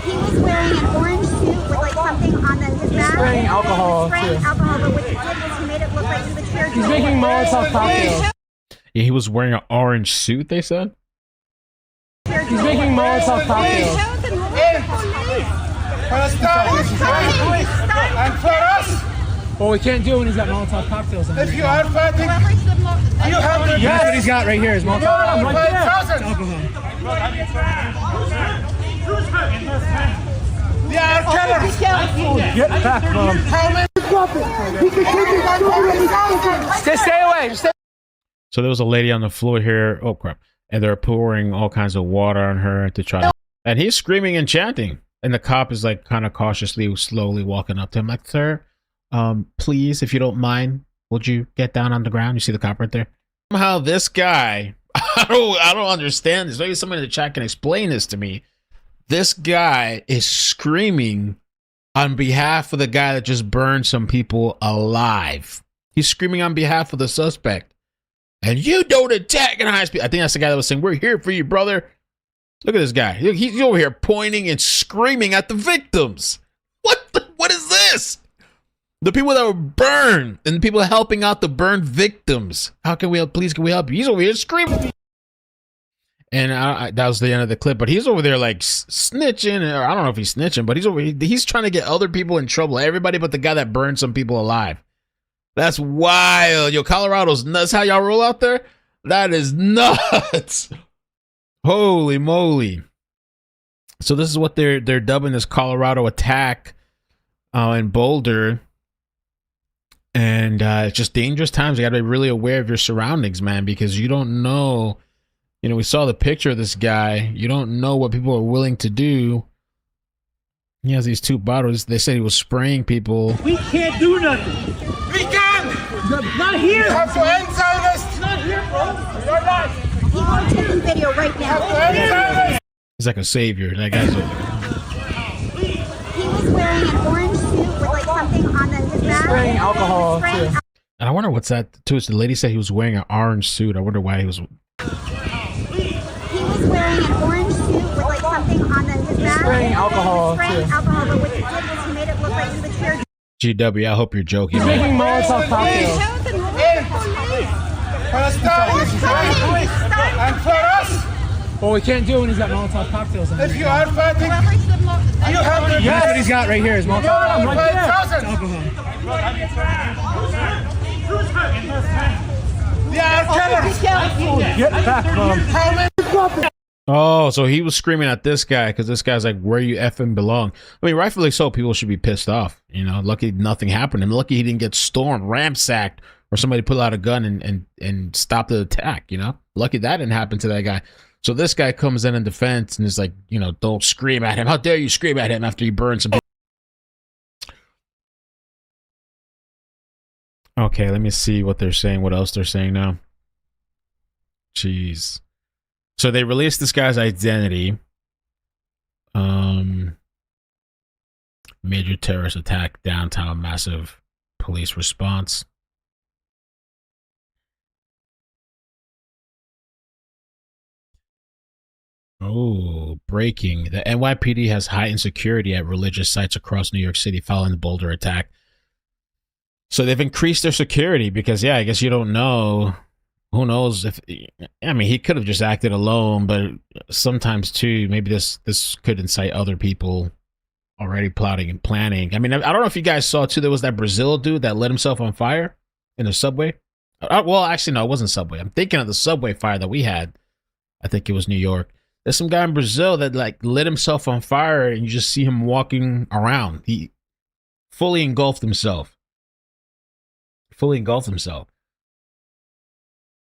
He was wearing an orange suit with like something on his back. Spraying alcohol. Spraying alcohol, but what he did was he made it look like he was here. He's making Molotov cocktails. Yeah, he was wearing an orange suit, they said? He's making Molotov cocktails. And for us, Well, we can't do it when he's got Molotov cocktails on. if you are fighting, you have to. That's what he's got right here. Is Molotov No, right there. thousands. They are killers. Get back, bro. How many? Stay away. Stay. So there was a lady on the floor here. Oh, crap. And they're pouring all kinds of water on her to try to... And he's screaming and chanting. And the cop is like kind of cautiously, slowly walking up to him like, sir, please, if you don't mind, would you get down on the ground? You see the cop right there? Somehow this guy, I don't understand this. Maybe somebody in the chat can explain this to me. This guy is screaming on behalf of the guy that just burned some people alive. He's screaming on behalf of the suspect. And you don't attack in high speed. I think that's the guy that was saying, we're here for you, brother. Look at this guy. He's over here pointing and screaming at the victims. What is this? The people that were burned and the people helping out the burned victims. How can we help? Please, can we help you? He's over here screaming. And that was the end of the clip. But he's over there like snitching. Or I don't know if he's snitching, but he's trying to get other people in trouble. Everybody but the guy that burned some people alive. That's wild. Yo, Colorado's nuts. How y'all roll out there? That is nuts. Holy moly. So this is what they're dubbing this Colorado attack in Boulder. And it's just dangerous times. You got to be really aware of your surroundings, man, because you don't know. You know, we saw the picture of this guy. You don't know what people are willing to do. He has these 2 bottles. They said he was spraying people. We can't do nothing. We can! Not here. We have to end Zionist. Not here, bro. You're not. People are taking video right now. He's like a savior. That guy's He was wearing an orange suit with like something on his back. Spraying alcohol. And I wonder what's that too. The lady said he was wearing an orange suit. I wonder why he was. He was wearing an orange suit with like something on his back. Spraying alcohol. Spraying alcohol, but what he did was he made it look like he was here. GW, I hope you're joking. He's making Molotov cocktails. And for us, Well, we can't do it when he's got Molotov cocktails on. if you are fighting, you have to. That's what he's got right here. Is Molotov No, right there. thousands. They are killers. Get back, bro. How many? Oh, so he was screaming at this guy because this guy's like, where you effing belong. I mean, rightfully so. People should be pissed off. You know, lucky nothing happened. I'm lucky he didn't get stormed, ransacked, or somebody pull out a gun and stop the attack. You know, lucky that didn't happen to that guy. So this guy comes in defense and is like, you know, don't scream at him. How dare you scream at him after you burn some people? Okay, let me see what they're saying. What else they're saying now? Jeez. So they released this guy's identity. Major terrorist attack downtown, massive police response. Oh, breaking. The NYPD has heightened security at religious sites across New York City following the Boulder attack. So they've increased their security because, yeah, I guess you don't know. Who knows if, I mean, he could have just acted alone, but sometimes too, maybe this could incite other people already plotting and planning. I mean, I don't know if you guys saw too, there was that Brazil dude that lit himself on fire in the subway. Well, actually, no, it wasn't subway. I'm thinking of the subway fire that we had. I think it was New York. There's some guy in Brazil that like lit himself on fire and you just see him walking around. He fully engulfed himself.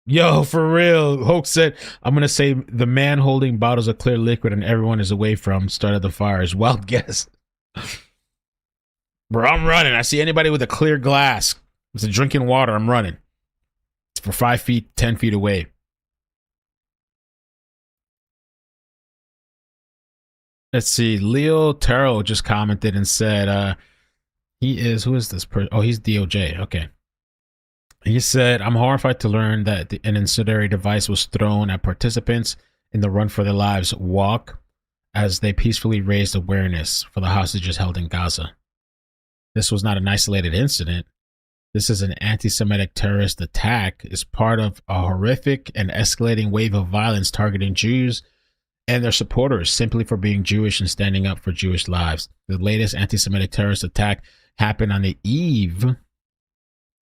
Yo, for real. Hoax said, I'm going to say the man holding bottles of clear liquid and everyone is away from started the fires. Wild guess. Bro, I'm running. I see anybody with a clear glass. It's a drinking water. I'm running. It's for 5 feet, 10 feet away. Let's see. Leo Terrell just commented and said, who is this person? Oh, he's DOJ. Okay. He said, I'm horrified to learn that an incendiary device was thrown at participants in the Run for Their Lives walk as they peacefully raised awareness for the hostages held in Gaza. This was not an isolated incident. This is an anti-Semitic terrorist attack. It's part of a horrific and escalating wave of violence targeting Jews and their supporters simply for being Jewish and standing up for Jewish lives. The latest anti-Semitic terrorist attack happened on the eve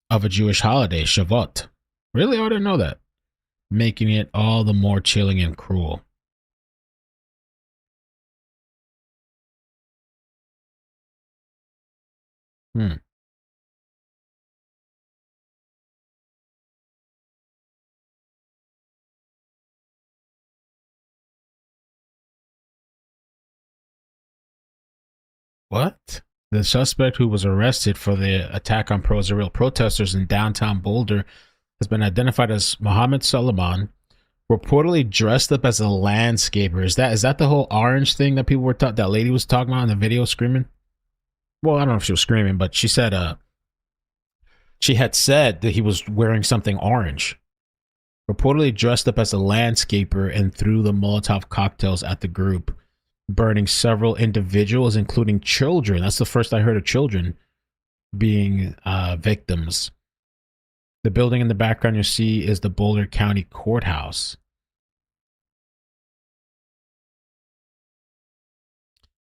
of a Jewish holiday, Shavuot. Really? I didn't know that. Making it all the more chilling and cruel. What? The suspect who was arrested for the attack on pro-Israel protesters in downtown Boulder has been identified as Mohammed Suleiman, reportedly dressed up as a landscaper. Is that the whole orange thing that people were that lady was talking about in the video screaming? Well, I don't know if she was screaming, but she said she had said that he was wearing something orange. Reportedly dressed up as a landscaper and threw the Molotov cocktails at the group, burning several individuals, including children. That's the first I heard of children being victims. The building in the background you see is the Boulder County Courthouse.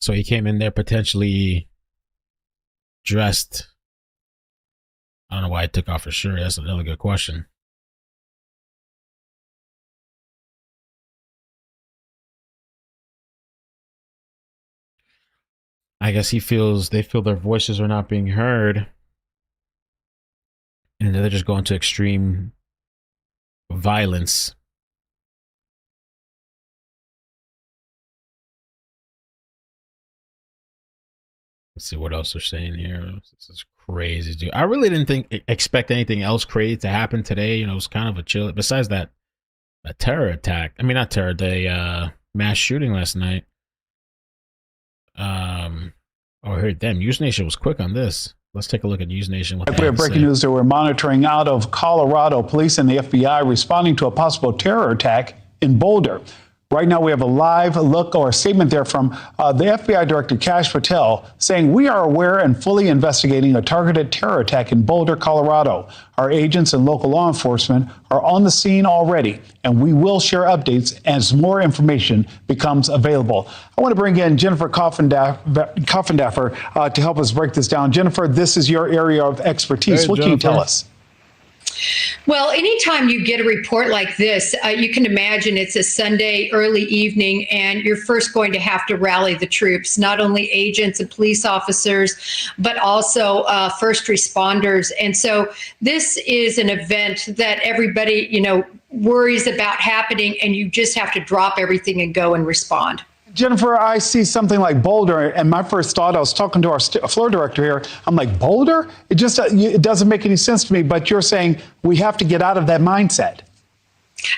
So he came in there potentially dressed. I don't know why he took off his shirt. That's another good question. I guess they feel their voices are not being heard. And they're just going to extreme violence. Let's see what else they're saying here. This is crazy, dude. I really didn't expect anything else crazy to happen today. You know, it was kind of a chill. Besides that terror attack. I mean, not terror, the mass shooting last night. Oh, I heard them. News Nation was quick on this. Let's take a look at News Nation. We have breaking news that we're monitoring out of Colorado. Police and the FBI responding to a possible terror attack in Boulder. Right now, we have a live look or a statement there from the FBI Director Kash Patel saying, we are aware and fully investigating a targeted terror attack in Boulder, Colorado. Our agents and local law enforcement are on the scene already, and we will share updates as more information becomes available. I want to bring in Jennifer Coffendaffer to help us break this down. Jennifer, this is your area of expertise. What can you tell us? Well, anytime you get a report like this, you can imagine it's a Sunday early evening, and you're first going to have to rally the troops, not only agents and police officers, but also first responders. And so this is an event that everybody, worries about happening, and you just have to drop everything and go and respond. Jennifer, I see something like Boulder, and my first thought, I was talking to our floor director here, I'm like, Boulder? It doesn't make any sense to me, but you're saying we have to get out of that mindset.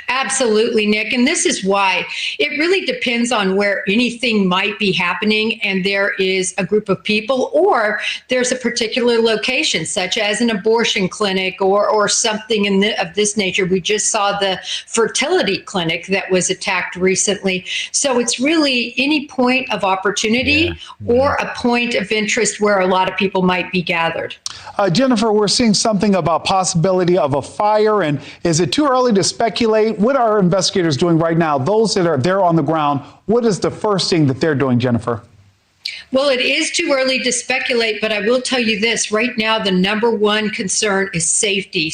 Absolutely, Nick. And this is why it really depends on where anything might be happening, and there is a group of people, or there's a particular location, such as an abortion clinic or something of this nature. We just saw the fertility clinic that was attacked recently. So it's really any point of opportunity or a point of interest where a lot of people might be gathered. Jennifer, we're seeing something about possibility of a fire, and is it too early to speculate? What are investigators doing right now? Those that are there on the ground, what is the first thing that they're doing, Jennifer? Well, it is too early to speculate, but I will tell you this. Right now, the number one concern is safety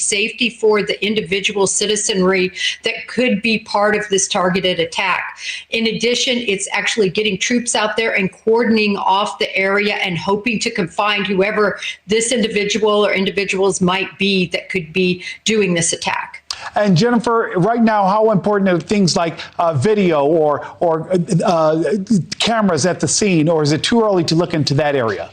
for the individual citizenry that could be part of this targeted attack. In addition, it's actually getting troops out there and cordoning off the area and hoping to find whoever this individual or individuals might be that could be doing this attack. And Jennifer, right now, how important are things like video or cameras at the scene, or is it too early to look into that area?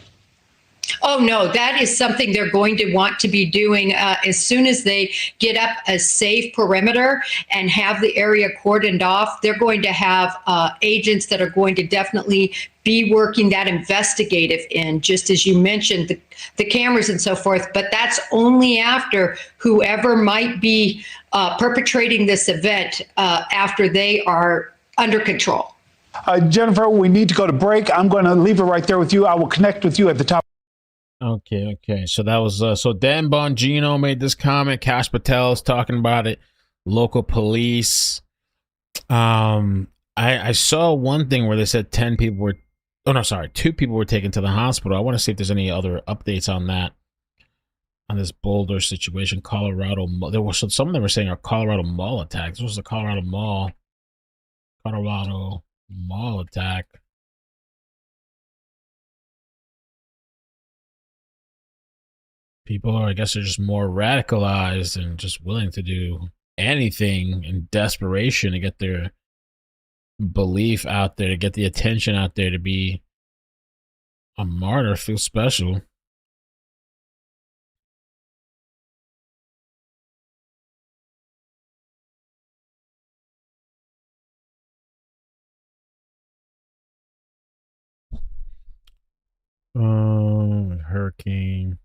Oh, no, that is something they're going to want to be doing as soon as they get up a safe perimeter and have the area cordoned off. They're going to have agents that are going to definitely be working that investigative end, just as you mentioned, the cameras and so forth. But that's only after whoever might be perpetrating this event after they are under control. Jennifer, we need to go to break. I'm going to leave it right there with you. I will connect with you at the top. Okay. So that was so Dan Bongino made this comment. Kash Patel is talking about it. Local police. I saw one thing where they said 2 people were taken to the hospital. I want to see if there's any other updates on that, on this Boulder situation. Colorado. There was some of them were saying a Colorado mall attack. This was a Colorado mall attack. People are, I guess, they're just more radicalized and just willing to do anything in desperation to get their belief out there, to get the attention out there, to be a martyr, feel special. Hurricane.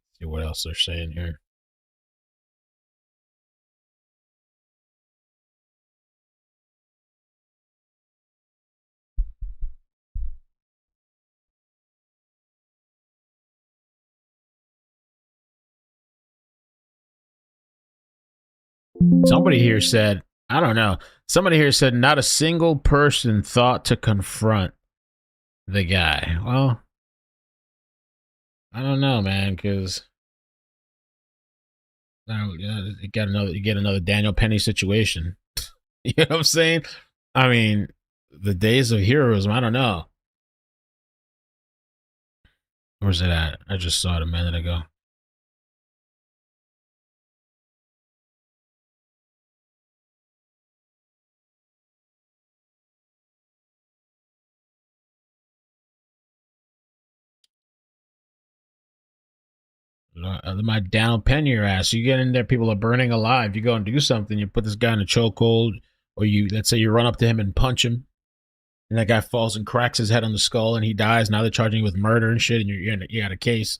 Let's see what else they're saying here. Somebody here said, I don't know. Somebody here said not a single person thought to confront the guy. Well, I don't know, man, because you get another Daniel Penny situation. You know what I'm saying? I mean, the days of heroism, I don't know. Where's it at? I just saw it a minute ago. My down pen your ass. You get in there, people are burning alive. You go and do something. You put this guy in a chokehold, or let's say you run up to him and punch him, and that guy falls and cracks his head on the skull, and he dies. Now they're charging you with murder and shit, and you got a case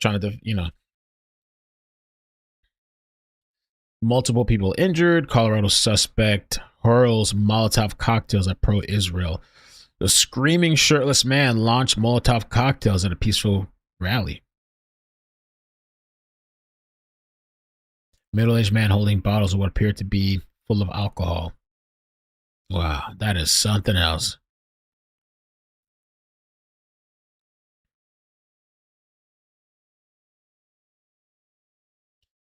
trying to, multiple people injured. Colorado suspect hurls Molotov cocktails at pro-Israel. The screaming shirtless man launched Molotov cocktails at a peaceful rally. Middle-aged man holding bottles of what appeared to be full of alcohol. Wow, that is something else.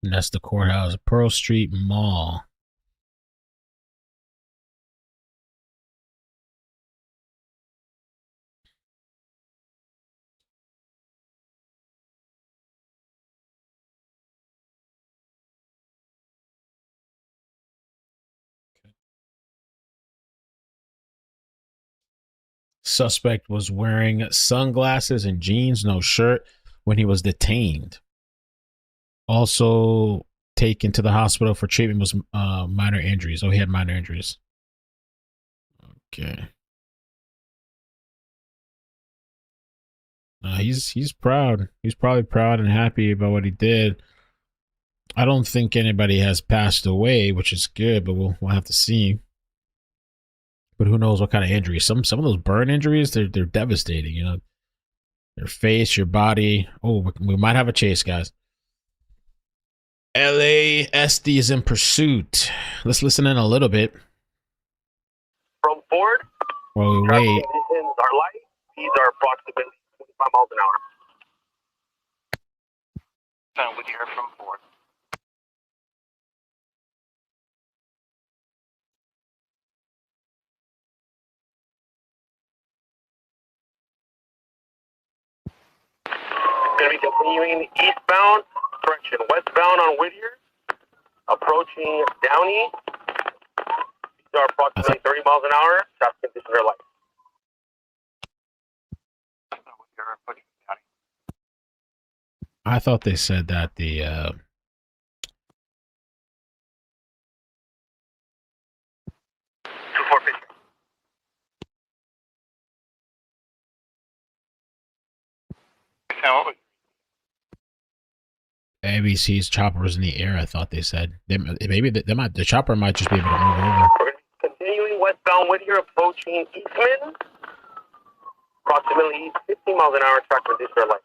And that's the courthouse, Pearl Street Mall. Suspect was wearing sunglasses and jeans, no shirt, when he was detained. Also taken to the hospital for treatment was minor injuries. Oh, he had minor injuries. Okay. He's proud. He's probably proud and happy about what he did. I don't think anybody has passed away, which is good, but we'll have to see. But who knows what kind of injuries? Some of those burn injuries, they're devastating. Your face, your body. Oh, we might have a chase, guys. LASD is in pursuit. Let's listen in a little bit. From Ford. While we wait. Conditions are light. These are approximately 25 miles an hour. With you from Ford. Going to be continuing eastbound, correction, westbound on Whittier, approaching Downey. These are approximately 30 miles an hour. Traffic conditions are light. I thought they said that the ABC's chopper was in the air. I thought they said maybe the chopper might just be able to move over. We're going to be continuing westbound Whittier, approaching Eastman. Approximately 50 miles an hour. Traffic conditions are light.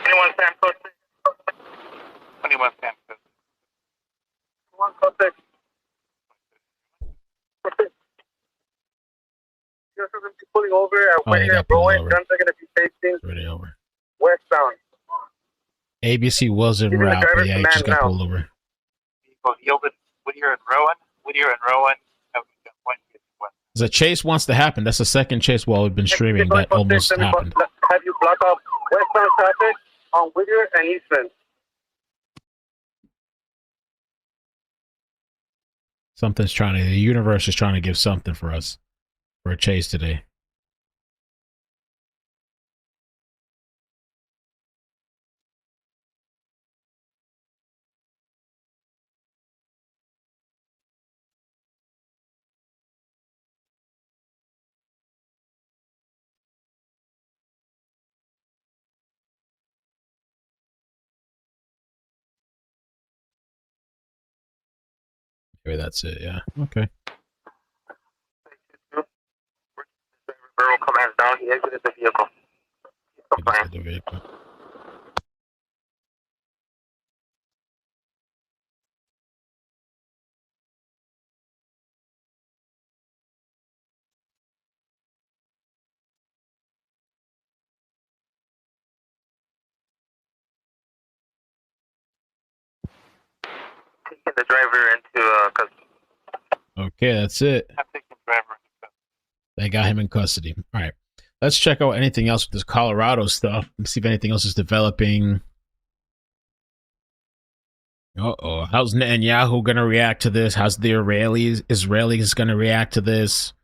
Anyone stand close? Anyone stand close? Anyone close? You're going to be pulling over at Whittier and Broadway. Guns are going to be facing Already over. westbound. ABC was en Leaving the route, but driver's yeah, he command just got now. pulled over. Vehicle yielded Whittier and Rowan. Whittier and Rowan have gunpoint. The chase wants to happen. That's the second chase while we've been streaming that almost happened. Have you block off westbound traffic on Whittier and Eastman? The universe is trying to give something for us for a chase today. Maybe that's it. Yeah. Okay. Barrel commands down. He exited the vehicle. Exited the vehicle. Taking the driver into custody. Okay, that's it. I'm taking the driver into custody. They got him in custody. All right. Let's check out anything else with this Colorado stuff. Let's see if anything else is developing. Uh-oh. How's Netanyahu going to react to this? How's the Israelis going to react to this?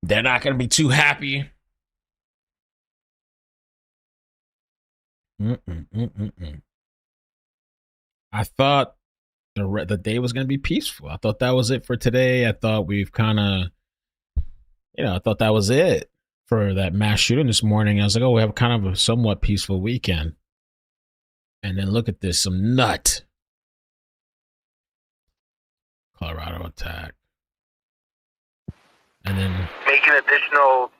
They're not going to be too happy. I thought the day was going to be peaceful. I thought that was it for today. I thought we've kind of, I thought that was it for that mass shooting this morning. I was like, oh, we have kind of a somewhat peaceful weekend. And then look at this, some nut. Colorado attack. And then making additional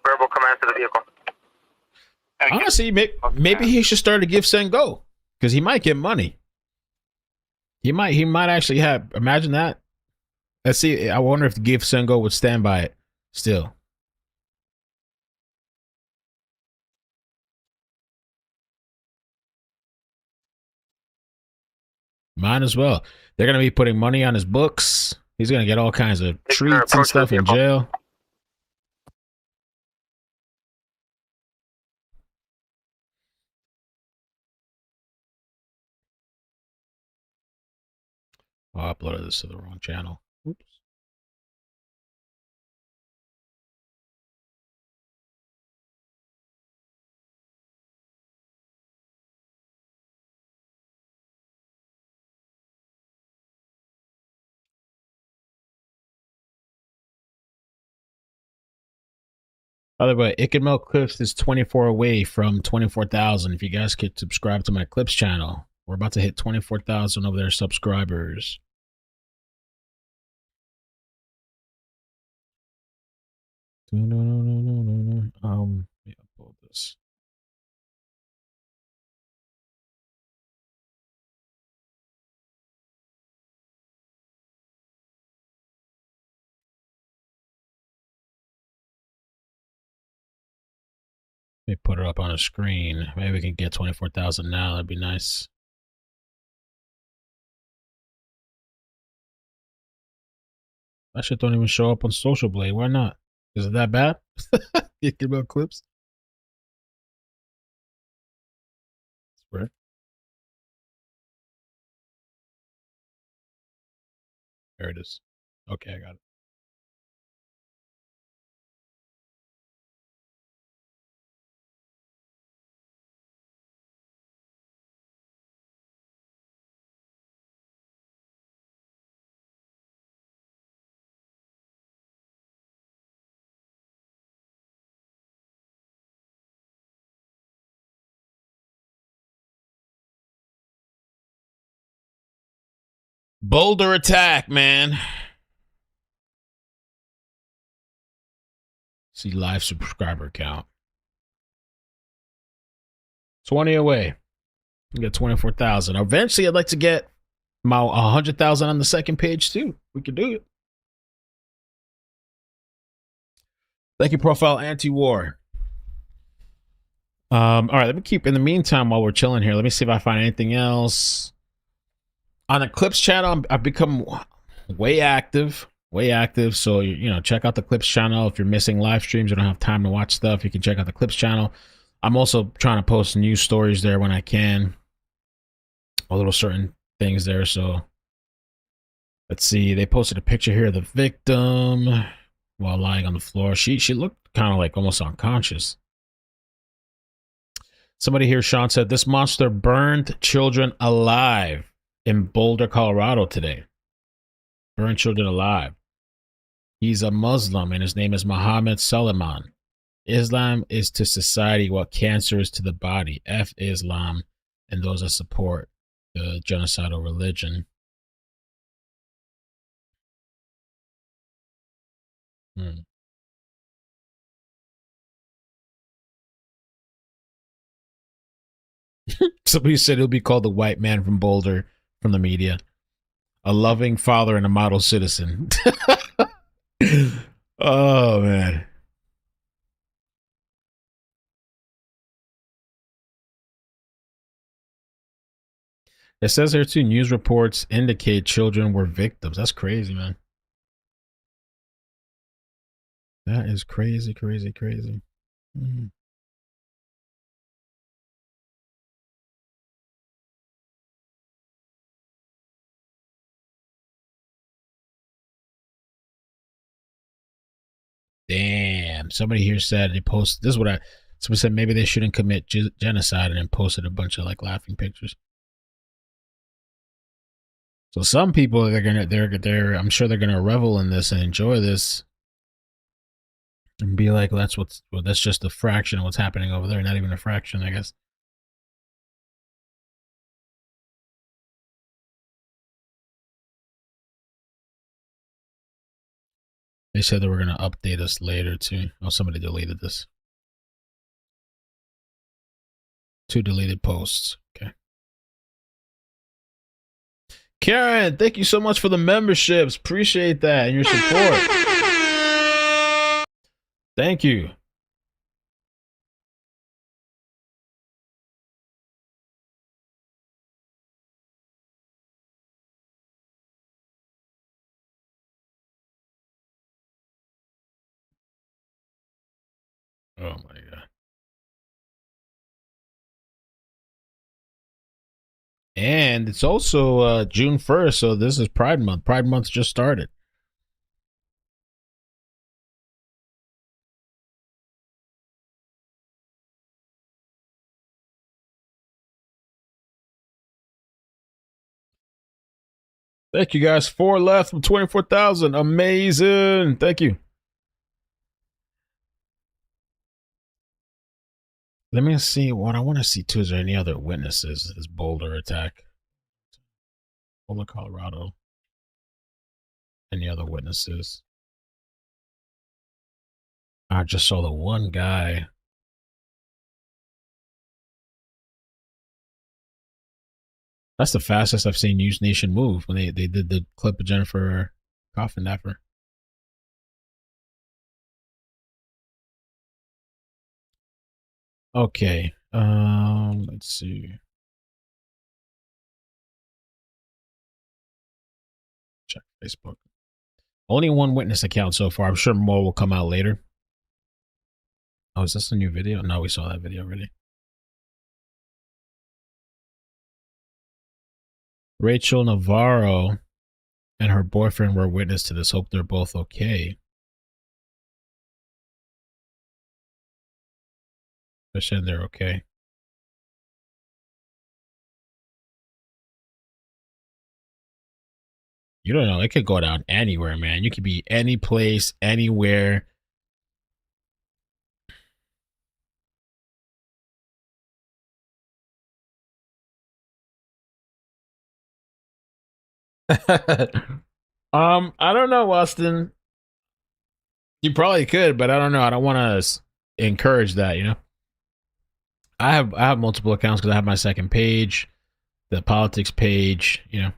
verbal commands to the vehicle. Honestly, maybe he should start to give send go because he might get money. He might actually have. Imagine that. Let's see. I wonder if the give send go would stand by it still. Might as well. They're gonna be putting money on his books. He's gonna get all kinds of treats and stuff in jail. Oh, I uploaded this to the wrong channel. Oops. By the way, Ickadmel Clips is 24 away from 24,000. If you guys could subscribe to my Clips channel, we're about to hit 24,000 over there subscribers. Let me upload this. Let me put it up on a screen. Maybe we can get 24,000 now. That'd be nice. That shit don't even show up on Social Blade. Why not? Is it that bad? Thinking about clips. Where? There it is. Okay, I got it. Boulder attack, man. See live subscriber count. 20 away. We got 24,000. Eventually, I'd like to get my 100,000 on the second page too. We could do it. Thank you, Profile Anti-War. All right, let me keep, in the meantime, while we're chilling here, let me see if I find anything else. On the Clips channel, I've become way active. So, you know, check out the Clips channel. If you're missing live streams, you don't have time to watch stuff, you can check out the Clips channel. I'm also trying to post news stories there when I can. A little certain things there. So let's see. They posted a picture here of the victim while lying on the floor. She looked kind of like almost unconscious. Somebody here, Sean, said this monster burned children alive in Boulder, Colorado today. Burned children alive. He's a Muslim and his name is Muhammad Suleiman. Islam is to society what cancer is to the body. F Islam and those that support the genocidal religion. Somebody said he'll be called the white man from Boulder from the media. A loving father and a model citizen. Oh, man. It says here too, news reports indicate children were victims. That's crazy, man. That is crazy, crazy, crazy. Damn. Somebody here said they posted, this is what somebody said maybe they shouldn't commit genocide and then posted a bunch of like laughing pictures. So some people they're I'm sure they're gonna revel in this and enjoy this and be like, well, that's just a fraction of what's happening over there. Not even a fraction, I guess. They said they were gonna update us later too. Oh, somebody deleted this. 2 deleted posts. Okay. Karen, thank you so much for the memberships. Appreciate that and your support. Thank you. Oh my God. And it's also June 1st, so this is Pride Month. Pride Month just started. Thank you guys. 4 left from 24,000. Amazing. Thank you. Let me see what I want to see too. Is there any other witnesses to this Boulder attack? Boulder, Colorado. Any other witnesses? I just saw the one guy. That's the fastest I've seen News Nation move when they did the clip of Jennifer Coffindaffer. Okay. Let's see. Check Facebook. Only one witness account so far. I'm sure more will come out later. Oh, is this a new video? No, we saw that video already. Rachel Navarro and her boyfriend were witness to this. Hope they're both okay. They're saying they're okay. You don't know. It could go down anywhere, man. You could be any place, anywhere. I don't know, Austin. You probably could, but I don't know. I don't want to encourage that, you know. I have multiple accounts because I have my second page, the politics page, you know.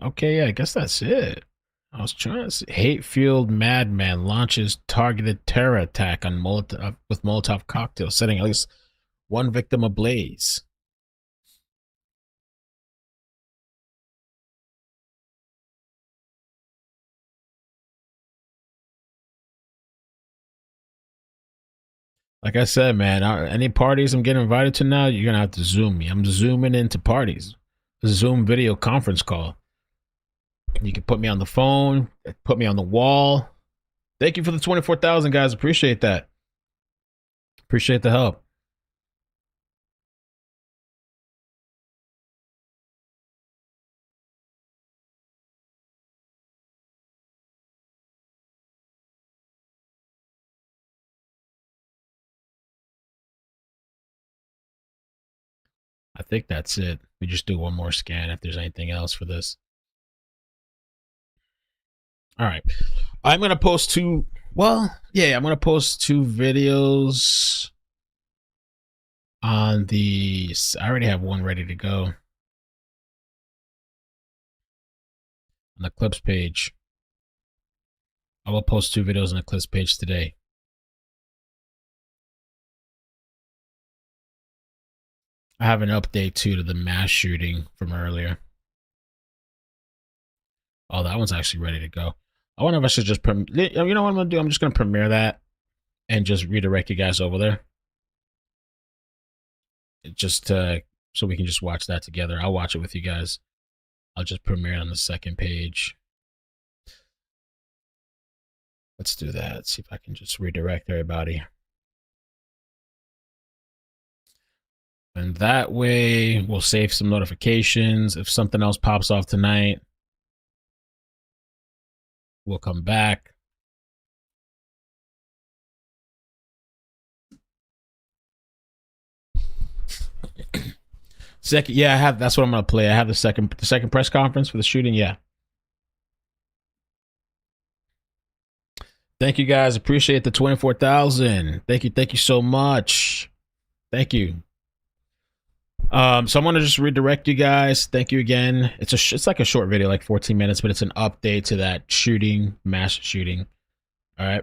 Okay, yeah, I guess that's it. I was trying to see. Hate-fueled madman launches targeted terror attack on with Molotov cocktails, setting at least one victim ablaze. Like I said, man, any parties I'm getting invited to now, you're gonna have to Zoom me. I'm zooming into parties. A Zoom video conference call. You can put me on the phone, put me on the wall. Thank you for the 24,000, guys. Appreciate that. Appreciate the help. I think that's it. We just do one more scan if there's anything else for this. All right. I'm going to post two. Well, yeah, I'm going to post two videos on the. I already have one ready to go on the clips page. I will post two videos on the clips page today. I have an update too to the mass shooting from earlier. Oh, that one's actually ready to go. I wonder if I should just, you know what I'm going to do? I'm just going to premiere that and just redirect you guys over there. Just so we can just watch that together. I'll watch it with you guys. I'll just premiere it on the second page. Let's do that. Let's see if I can just redirect everybody. And that way we'll save some notifications. If something else pops off tonight, we'll come back. Second, yeah, I have. That's what I'm gonna play. I have the second press conference for the shooting. Yeah. Thank you guys. Appreciate the 24,000. Thank you so much. Thank you. So I'm gonna just redirect you guys. Thank you again. It's like a short video, like 14 minutes, but it's an update to that shooting, mass shooting. All right.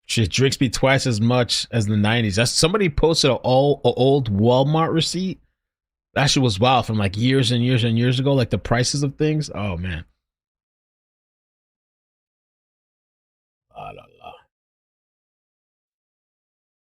Shit drinks me twice as much as the 90s. That's somebody posted an old Walmart receipt. That shit was wild from like years and years and years ago. Like the prices of things. Oh man.